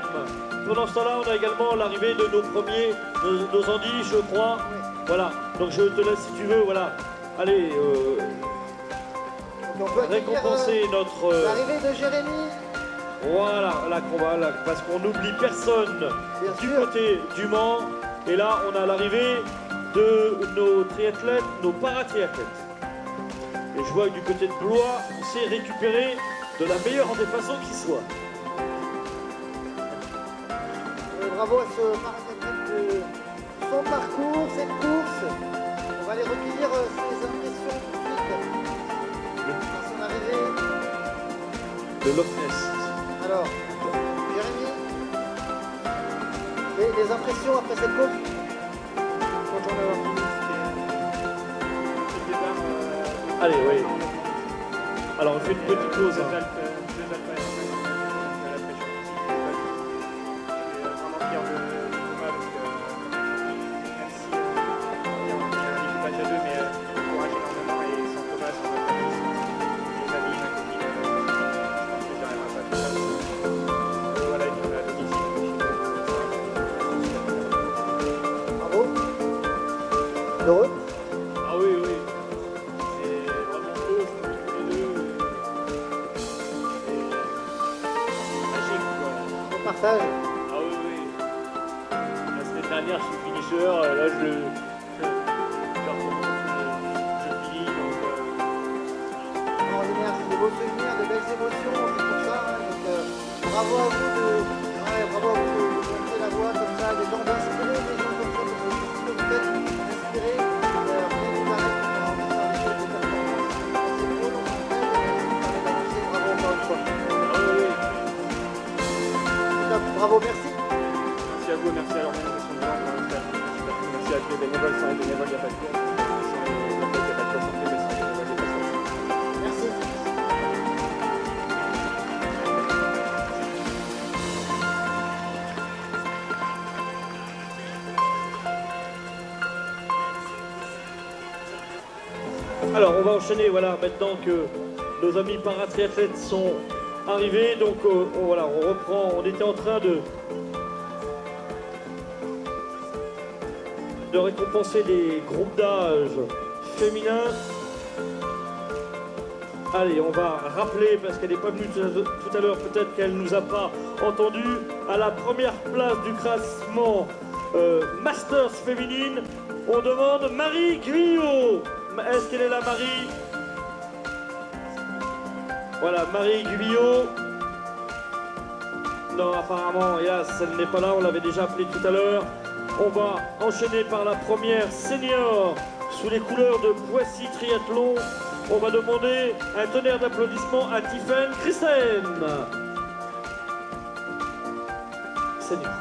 Pendant ce temps-là, on a également l'arrivée de nos premiers, nos Andy, je crois. Voilà, donc je te laisse si tu veux, voilà. Allez, Donc on peut accueillir, récompenser notre... l'arrivée de Jérémy. Voilà, la combat, là, parce qu'on n'oublie personne Bien du sûr. côté du Mans. Et là, on a l'arrivée de nos triathlètes, nos paratriathlètes. Et je vois que du côté de Blois, on s'est récupéré de la meilleure des façons qui soit. Bravo à ce paratriathlète de son parcours, cette course. On va aller recueillir ses impressions tout de suite. À son arrivée. De Loch Ness. Alors, Jérémy, les impressions après cette course? Content d'avoir fini, c'était départ. Allez, oui. Alors, on fait une petite pause. Deux hein. Alpes, la pêche. Je suis vraiment fier de moi parce que même si il y a un équipage à deux, mais on encourage énormément et sans Thomas, sans ma famille, mes amis, ma copine, je pense que j'arriverai pas tout seul. Voilà, et puis on est à domicile. Bravo. Heureux? Ah oui, oui. C'est vraiment beau, je trouve, tous les deux. C'est magique, quoi. On partage. Ah oui, oui. La semaine dernière, je suis finisher, là, je finis, donc... Extraordinaire, c'est de beaux souvenirs, de belles émotions, c'est pour ça. Hein, donc, bravo à vous de montrer la voie comme ça, des gens d'inspirer, des gens comme ça, parce que ce que vous faites, inspirer, rien ne vous arrête pour faire des choses de performance. C'est beau, donc on fait, ça permet d'avancer. Bravo encore une fois. Ah oui, oui. Top, bravo, merci. Merci à vous, merci à l'organisation de l'Ordre. Merci à tous les bénévoles, sans les bénévoles, il n'y a pas de course. Sans les bénévoles, il n'y a pas de course en fait, mais sans les bénévoles, il n'y a pas de course. Merci. Alors, on va enchaîner, voilà, maintenant que nos amis paratriathlètes sont arrivés. Donc, voilà, on reprend. On était en train de récompenser les groupes d'âge féminins. Allez, on va rappeler, parce qu'elle n'est pas venue tout à l'heure, peut-être qu'elle ne nous a pas entendu, à la première place du classement Masters féminine, on demande Marie Guyot. Est-ce qu'elle est là, Marie? Voilà, Marie Gubillot. Non, apparemment, hélas, elle n'est pas là, on l'avait déjà appelée tout à l'heure. On va enchaîner par la première senior sous les couleurs de Poissy Triathlon. On va demander un tonnerre d'applaudissements à Tiffaine Christen. Senior.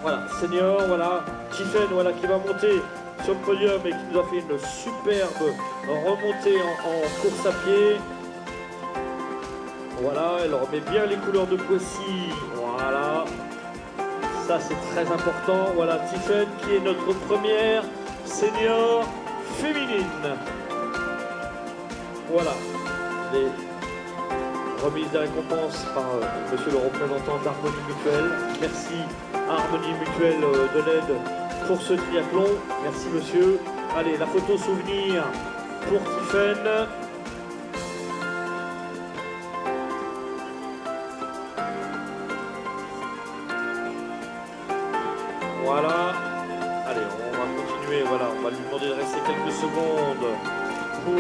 Voilà, senior, voilà. Tiffaine, voilà, qui va monter sur le podium et qui nous a fait une superbe remontée en course à pied. Voilà, elle remet bien les couleurs de Poissy. Voilà. Ça, c'est très important. Voilà, Tiffaine qui est notre première senior féminine. Voilà. Les remises des récompenses par monsieur le représentant d'Harmonie Mutuelle. Merci à Harmonie Mutuelle de l'aide pour ce triathlon. Merci monsieur. Allez, la photo souvenir pour Tiffaine. Voilà. Allez, on va continuer. Voilà, on va lui demander de rester quelques secondes pour...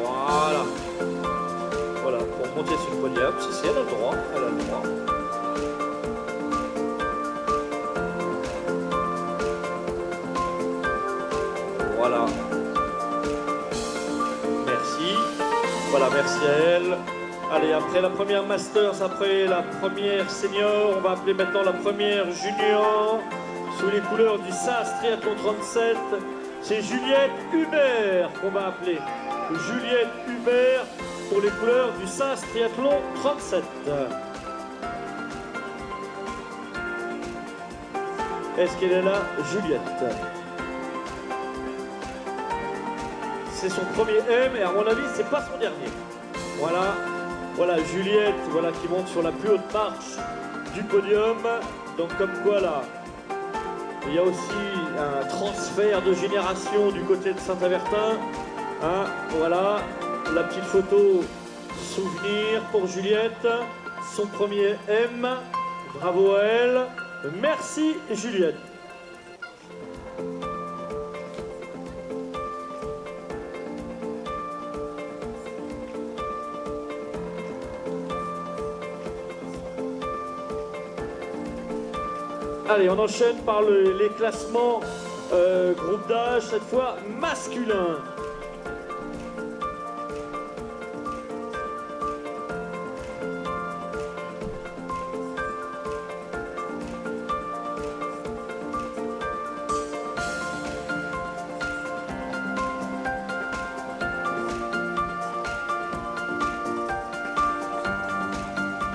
Voilà. Voilà, pour monter sur le podium. Si, elle a le droit. Elle a le droit. Voilà. Merci. Voilà, merci à elle. Allez, après la première Masters, après la première Senior, on va appeler maintenant la première Junior, sous les couleurs du SAS Triathlon 37. C'est Juliette Hubert qu'on va appeler. Juliette Hubert pour les couleurs du SAS Triathlon 37. Est-ce qu'elle est là, Juliette? C'est son premier M et à mon avis, c'est pas son dernier. Voilà. Voilà, Juliette, voilà, qui monte sur la plus haute marche du podium. Donc comme quoi là, il y a aussi un transfert de génération du côté de Saint-Avertin. Hein, voilà, la petite photo souvenir pour Juliette. Son premier M. Bravo à elle. Merci Juliette. Allez, on enchaîne par les classements groupe d'âge, cette fois masculin.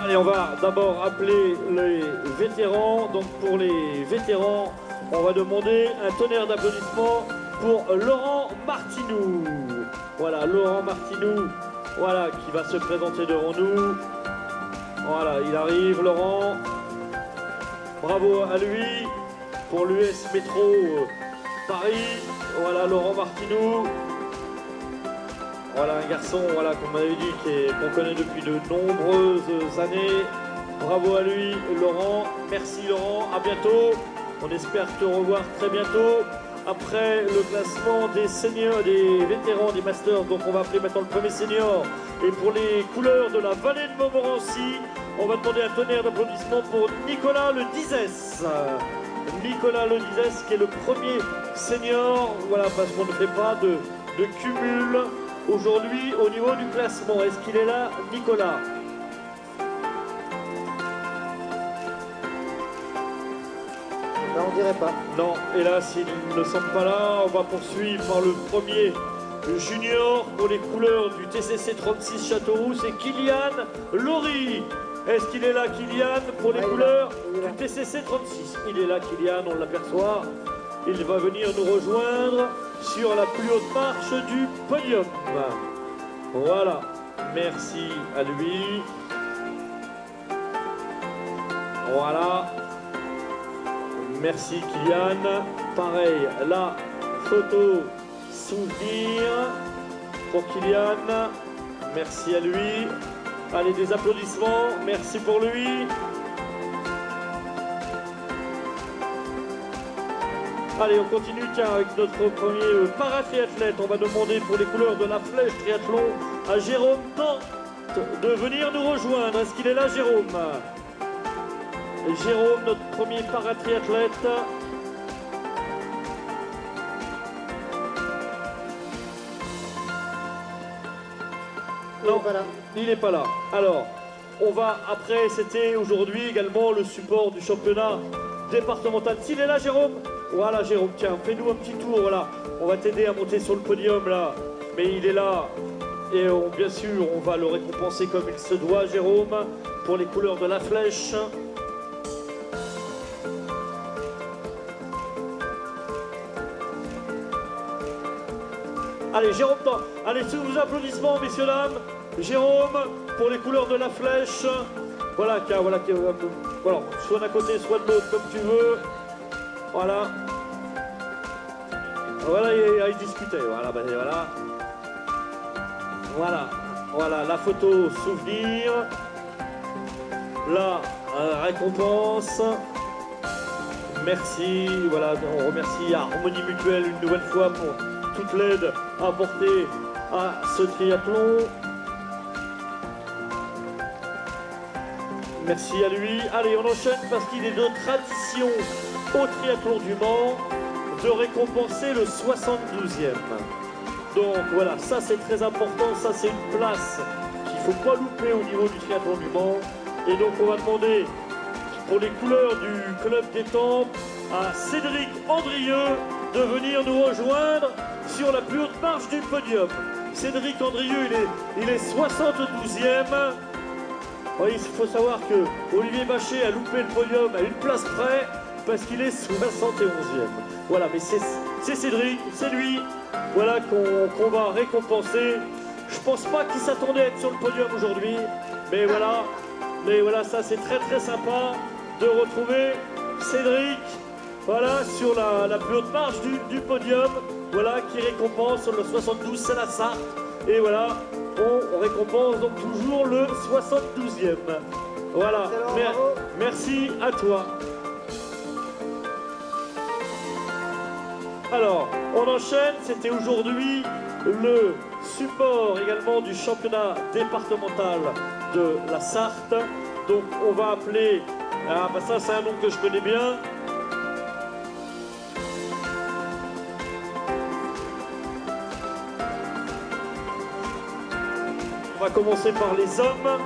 Allez, on va d'abord appeler les vétérans. Donc pour les vétérans, on va demander un tonnerre d'applaudissements pour Laurent Martinou. Voilà, Laurent Martinou, voilà, qui va se présenter devant nous. Voilà, il arrive, Laurent. Bravo à lui pour l'US Métro Paris. Voilà, Laurent Martinou. Voilà un garçon, voilà, comme on avait dit, qu'on connaît depuis de nombreuses années. Bravo à lui, Laurent. Merci Laurent, à bientôt. On espère te revoir très bientôt. Après le classement des seniors, des vétérans, des masters, donc on va appeler maintenant le premier senior. Et pour les couleurs de la vallée de Montmorency, on va demander un tonnerre d'applaudissements pour Nicolas Le Dizès. Nicolas Le Dizès qui est le premier senior, voilà, parce qu'on ne fait pas de cumul aujourd'hui au niveau du classement. Est-ce qu'il est là, Nicolas? Ben, on dirait pas. Non, hélas, il ne semble pas là. On va poursuivre par le premier junior pour les couleurs du TCC 36 Châteauroux. C'est Kylian Laurie. Est-ce qu'il est là, Kylian, pour les couleurs du TCC 36? Il est là, Kylian, on l'aperçoit. Il va venir nous rejoindre sur la plus haute marche du podium. Voilà, merci à lui. Voilà, merci Kylian. Pareil, la photo souvenir pour Kylian. Merci à lui. Allez, des applaudissements, merci pour lui. Allez, on continue, tiens, avec notre premier paratriathlète. On va demander pour les couleurs de la flèche triathlon à Jérôme de venir nous rejoindre. Est-ce qu'il est là, Jérôme? Jérôme, notre premier paratriathlète. Non, Voilà. il n'est pas là. Alors, on va, après, c'était aujourd'hui également le support du championnat départemental. S'il est là, Jérôme? Voilà, Jérôme, tiens, fais-nous un petit tour, voilà. On va t'aider à monter sur le podium, là. Mais il est là. Et bien sûr, on va le récompenser comme il se doit, Jérôme, pour les couleurs de la flèche. Allez, Jérôme, allez, sous vos applaudissements, messieurs, dames. Jérôme, pour les couleurs de la flèche. Voilà, voilà, voilà, soit d'un côté, soit de l'autre, comme tu veux. Voilà. Voilà, il discutait. Voilà, ben voilà. Voilà, voilà, la photo souvenir. La récompense. Merci, voilà, on remercie Harmonie Mutuelle une nouvelle fois pour toute l'aide apportée à ce triathlon. Merci à lui. Allez, on enchaîne parce qu'il est de tradition au triathlon du Mans de récompenser le 72e. Donc voilà, ça c'est très important, ça c'est une place qu'il ne faut pas louper au niveau du triathlon du Mans. Et donc on va demander pour les couleurs du club d'Étampes à Cédric Andrieux de venir nous rejoindre sur la plus haute marche du podium. Cédric Andrieux, il est 72e. Il faut savoir que Olivier Bachet a loupé le podium à une place près parce qu'il est 71e. Voilà, mais c'est Cédric, c'est lui, voilà qu'on va récompenser. Je pense pas qu'il s'attendait à être sur le podium aujourd'hui, mais voilà, ça c'est très très sympa de retrouver Cédric, voilà, sur la plus haute marche du podium, voilà, qui récompense le 72, c'est la Sarthe, et voilà, on récompense donc toujours le 72e. Voilà, merci à toi. Alors, on enchaîne, c'était aujourd'hui le support également du championnat départemental de la Sarthe. Donc on va appeler, ah bah ça c'est un nom que je connais bien. On va commencer par les hommes.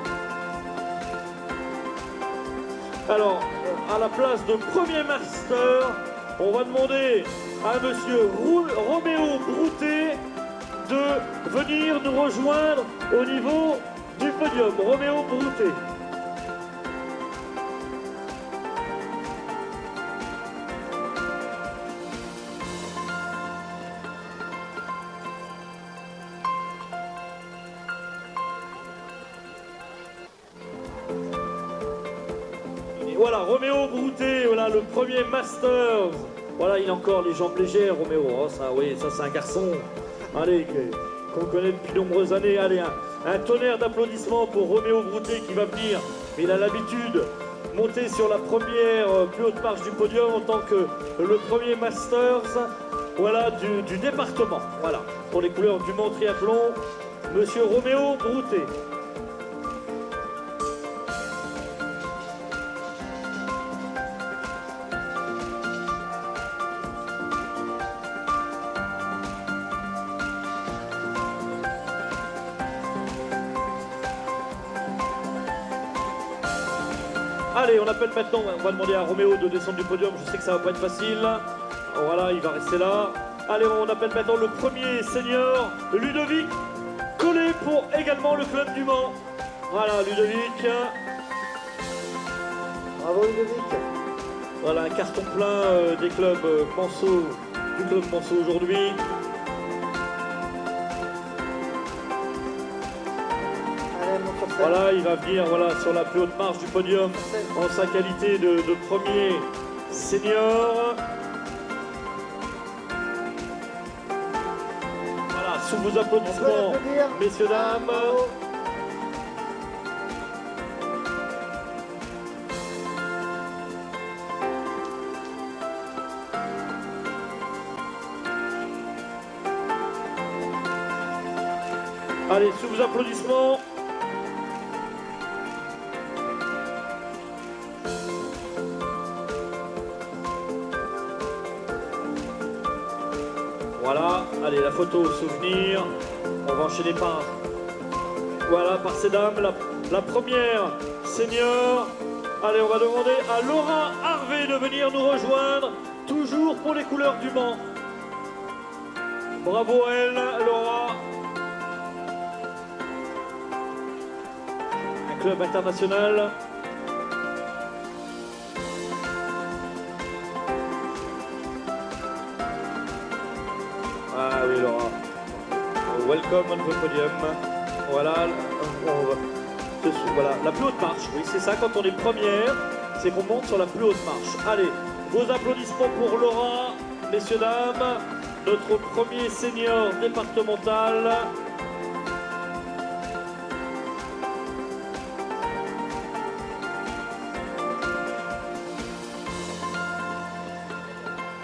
Alors, à la place de premier master, on va demander à monsieur Roméo Broutet de venir nous rejoindre au niveau du podium. Roméo Broutet. Voilà, Roméo Broutet, voilà le premier Masters. Voilà, il a encore les jambes légères, Roméo. Oh, ça, oui, ça c'est un garçon. Allez, qu'on connaît depuis de nombreuses années. Allez, un tonnerre d'applaudissements pour Roméo Broutet qui va venir. Il a l'habitude de monter sur la première plus haute marche du podium en tant que le premier Masters, voilà, du département. Voilà, pour les couleurs du Mans Triathlon, monsieur Roméo Broutet. Allez, on appelle maintenant, on va demander à Roméo de descendre du podium, je sais que ça va pas être facile. Voilà, il va rester là. Allez, on appelle maintenant le premier senior, Ludovic Collet, pour également le club du Mans. Voilà, Ludovic. Bravo Ludovic. Voilà, un carton plein des clubs Manceau, du club Manceau aujourd'hui. Voilà, il va venir voilà, sur la plus haute marche du podium en sa qualité de premier senior. Voilà, sous vos applaudissements, messieurs, dames. Allez, sous vos applaudissements. Voilà, allez, la photo souvenir. On va enchaîner par... Voilà, par ces dames, la première senior. Allez, on va demander à Laura Harvey de venir nous rejoindre, toujours pour les couleurs du Mans. Bravo à elle, Laura. Un club international. Ah oui, Laura. Welcome on the podium. Voilà, voilà, la plus haute marche. Oui, c'est ça, quand on est première, c'est qu'on monte sur la plus haute marche. Allez, vos applaudissements pour Laura, messieurs, dames. Notre premier senior départemental.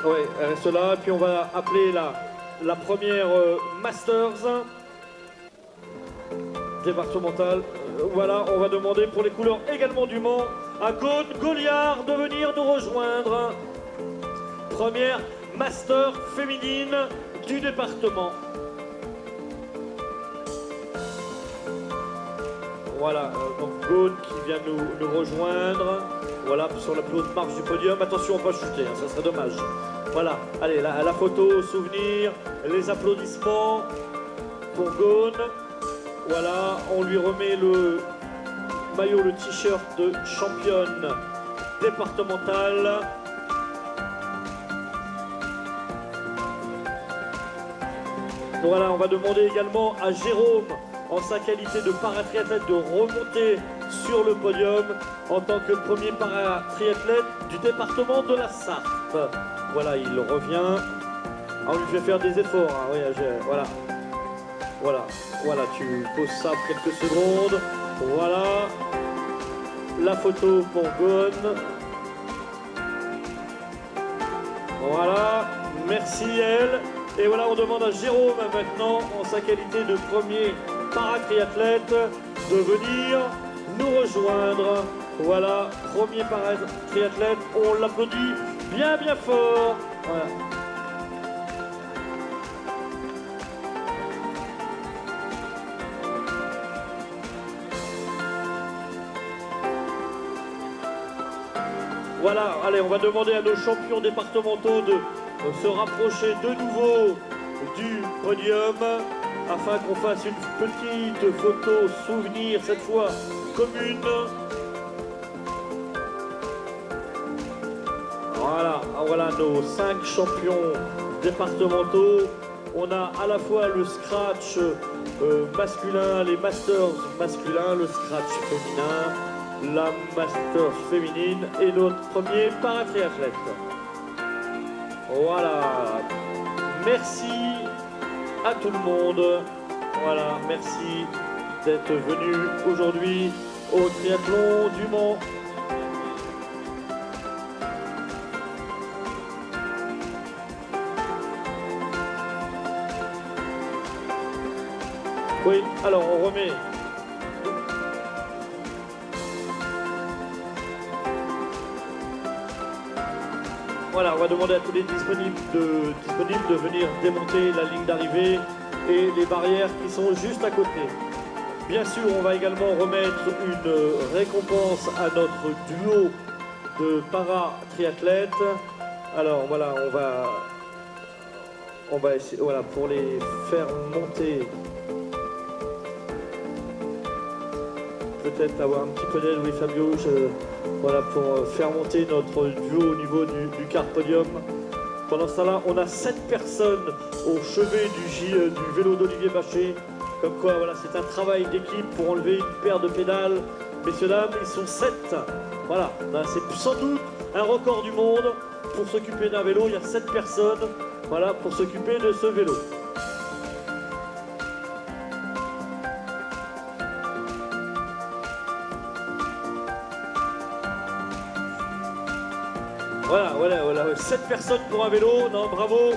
Oui, elle reste là, et puis on va appeler la première Masters départementale. Voilà, on va demander pour les couleurs également du Mans à Cône Goliard de venir nous rejoindre. Première Master féminine du département. Voilà, donc Cône qui vient nous rejoindre. Voilà, sur la plus haute marche du podium. Attention, on va chuter, hein, ça serait dommage. Voilà, allez, la photo, souvenir, les applaudissements pour Cône. Voilà, on lui remet le maillot, le t-shirt de championne départementale. Voilà, on va demander également à Jérôme, en sa qualité de paratriathlète, de remonter sur le podium en tant que premier paratriathlète du département de la Sarthe. Voilà, il revient. Ah, on lui fait faire des efforts. Hein. Oui, voilà. Voilà, tu poses ça pour quelques secondes. Voilà. La photo pour Gone. Voilà. Merci elle. Et voilà, on demande à Jérôme maintenant, en sa qualité de premier paratriathlète, de venir nous rejoindre. Voilà, premier paratriathlète, on l'applaudit bien fort. Voilà. Voilà, allez, on va demander à nos champions départementaux de se rapprocher de nouveau du podium afin qu'on fasse une petite photo souvenir, cette fois commune. Voilà nos 5 champions départementaux. On a à la fois le scratch masculin, les masters masculins, le scratch féminin, la masters féminine et notre premier paratriathlète. Voilà, merci à tout le monde. Voilà, merci d'être venu aujourd'hui au triathlon du Mans. Oui, alors on remet. Voilà, on va demander à tous les disponibles de venir démonter la ligne d'arrivée et les barrières qui sont juste à côté. Bien sûr, on va également remettre une récompense à notre duo de para-triathlètes. Alors voilà, on va essayer, voilà, pour les faire monter. Peut-être avoir un petit peu d'aide, oui Fabio, voilà, pour faire monter notre duo au niveau du quart podium. Pendant ce temps-là, on a 7 personnes au chevet du vélo d'Olivier Bachet. Comme quoi, voilà, c'est un travail d'équipe pour enlever une paire de pédales. Messieurs, dames, ils sont 7. Voilà, c'est sans doute un record du monde. Pour s'occuper d'un vélo, il y a 7 personnes, voilà, pour s'occuper de ce vélo. Voilà, 7 personnes pour un vélo, non, bravo.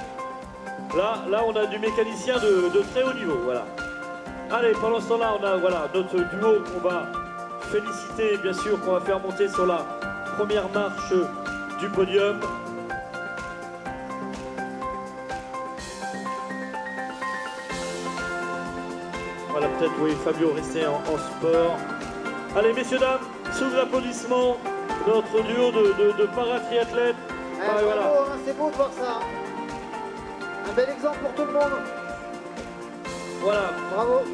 Là, on a du mécanicien de très haut niveau, voilà. Allez, pendant ce temps-là, on a voilà, notre duo qu'on va féliciter, bien sûr, qu'on va faire monter sur la première marche du podium. Voilà, peut-être, oui, Fabio restait en sport. Allez, messieurs, dames, sous l'applaudissement, notre duo de paratriathlètes. Eh, Voilà. bravo, hein, c'est beau de voir ça. Un bel exemple pour tout le monde. Voilà. Bravo.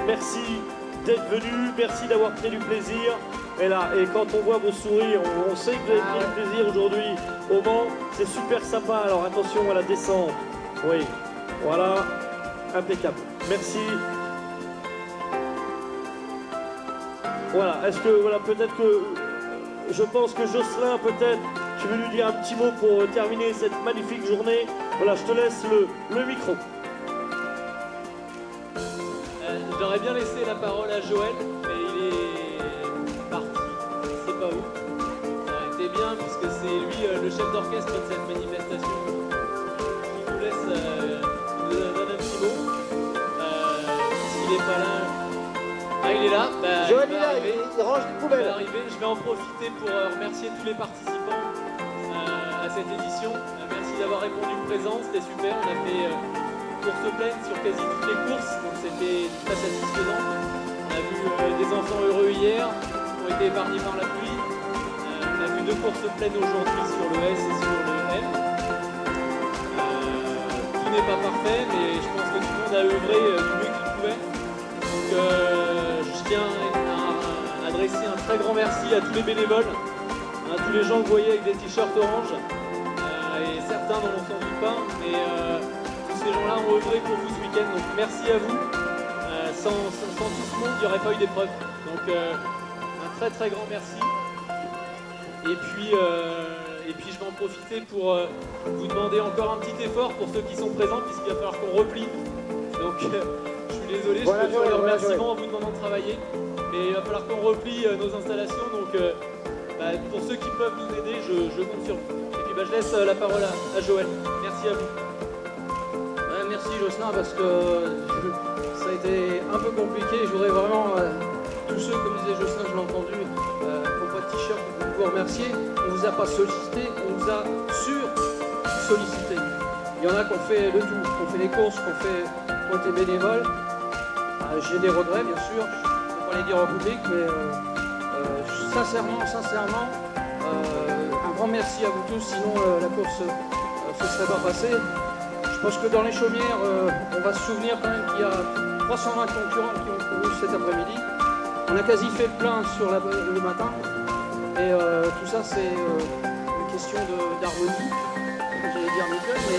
Merci d'être venu, merci d'avoir pris du plaisir. Et là, et quand on voit vos sourires, on sait que vous avez pris du plaisir aujourd'hui au Mans. C'est super sympa. Alors attention à la descente. Oui, voilà, impeccable. Merci. Voilà, est-ce que, voilà, peut-être que, je pense que Jocelyn, peut-être, tu veux lui dire un petit mot pour terminer cette magnifique journée. Voilà, je te laisse le micro. J'aurais bien laissé la parole à Joël, mais il est parti, je ne sais pas où. Ça aurait été bien, puisque c'est lui le chef d'orchestre de cette manifestation. Je vous laisse nous donner un petit mot. S'il n'est pas là... Ah, il est là, bah, Joël, il il va est là, arriver. il range les Il va poubelles. arriver. Je vais en profiter pour remercier tous les participants à cette édition. Merci d'avoir répondu présent, c'était super. On a fait course pleine sur quasi toutes les courses, donc c'était très satisfaisant. On a vu des enfants heureux hier, qui ont été épargnés par la pluie. On a vu 2 courses pleines aujourd'hui sur le S et sur le M. Tout n'est pas parfait, mais je pense que tout le monde a œuvré du mieux qu'il pouvait. Donc je tiens à adresser un très grand merci à tous les bénévoles, à tous les gens que vous voyez avec des t-shirts orange, et certains dont on s'en doute pas, mais tous ces gens-là ont œuvré pour vous ce week-end, donc merci à vous. Sans tout ce monde, il n'y aurait pas eu d'épreuve. Donc un très très grand merci. Et puis je vais en profiter pour vous demander encore un petit effort pour ceux qui sont présents, puisqu'il va falloir qu'on replie. Donc je suis désolé, je peux faire le remerciement en vous demandant de travailler, mais il va falloir qu'on replie nos installations. Donc pour ceux qui peuvent nous aider, je compte sur vous. Et puis je laisse la parole à Joël. Merci à vous. Merci Jocelyn, parce que ça a été un peu compliqué. Je voudrais vraiment, tous ceux, comme disait Jocelyn, je l'ai entendu, qui n'ont pas de t-shirt, vous remercier. On ne vous a pas sollicité, on vous a sur-sollicité. Il y en a qui ont fait le tout, qui ont fait les courses, qui ont été bénévoles. J'ai des regrets, bien sûr, je ne peux pas les dire en public, mais sincèrement, un grand merci à vous tous, sinon la course ne se serait pas passée. Je pense que dans les chaumières, on va se souvenir quand même qu'il y a 320 concurrents qui ont couru cet après-midi. On a quasi fait le plein sur le matin. Et tout ça, c'est une question d'harmonie. J'allais dire nickel, mais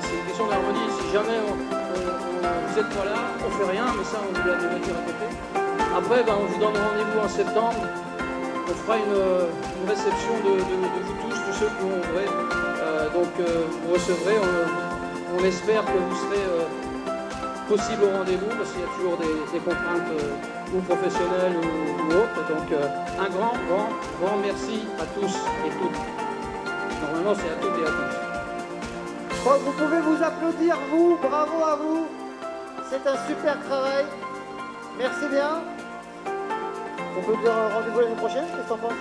c'est une question d'harmonie. Si jamais vous n'êtes pas là, on fait rien, mais ça, on vous l'a déjà dit répété. Après, on vous donne rendez-vous en septembre. On fera une réception de vous tous ceux qui ont œuvré. Donc vous recevrez, on espère que vous serez possible au rendez-vous, parce qu'il y a toujours des contraintes ou professionnelles ou autres. Donc un grand merci à tous et toutes. Normalement c'est à toutes et à tous. Je crois que vous pouvez vous applaudir, vous, bravo à vous. C'est un super travail. Merci bien. On peut dire rendez-vous l'année prochaine, qu'est-ce que t'en penses?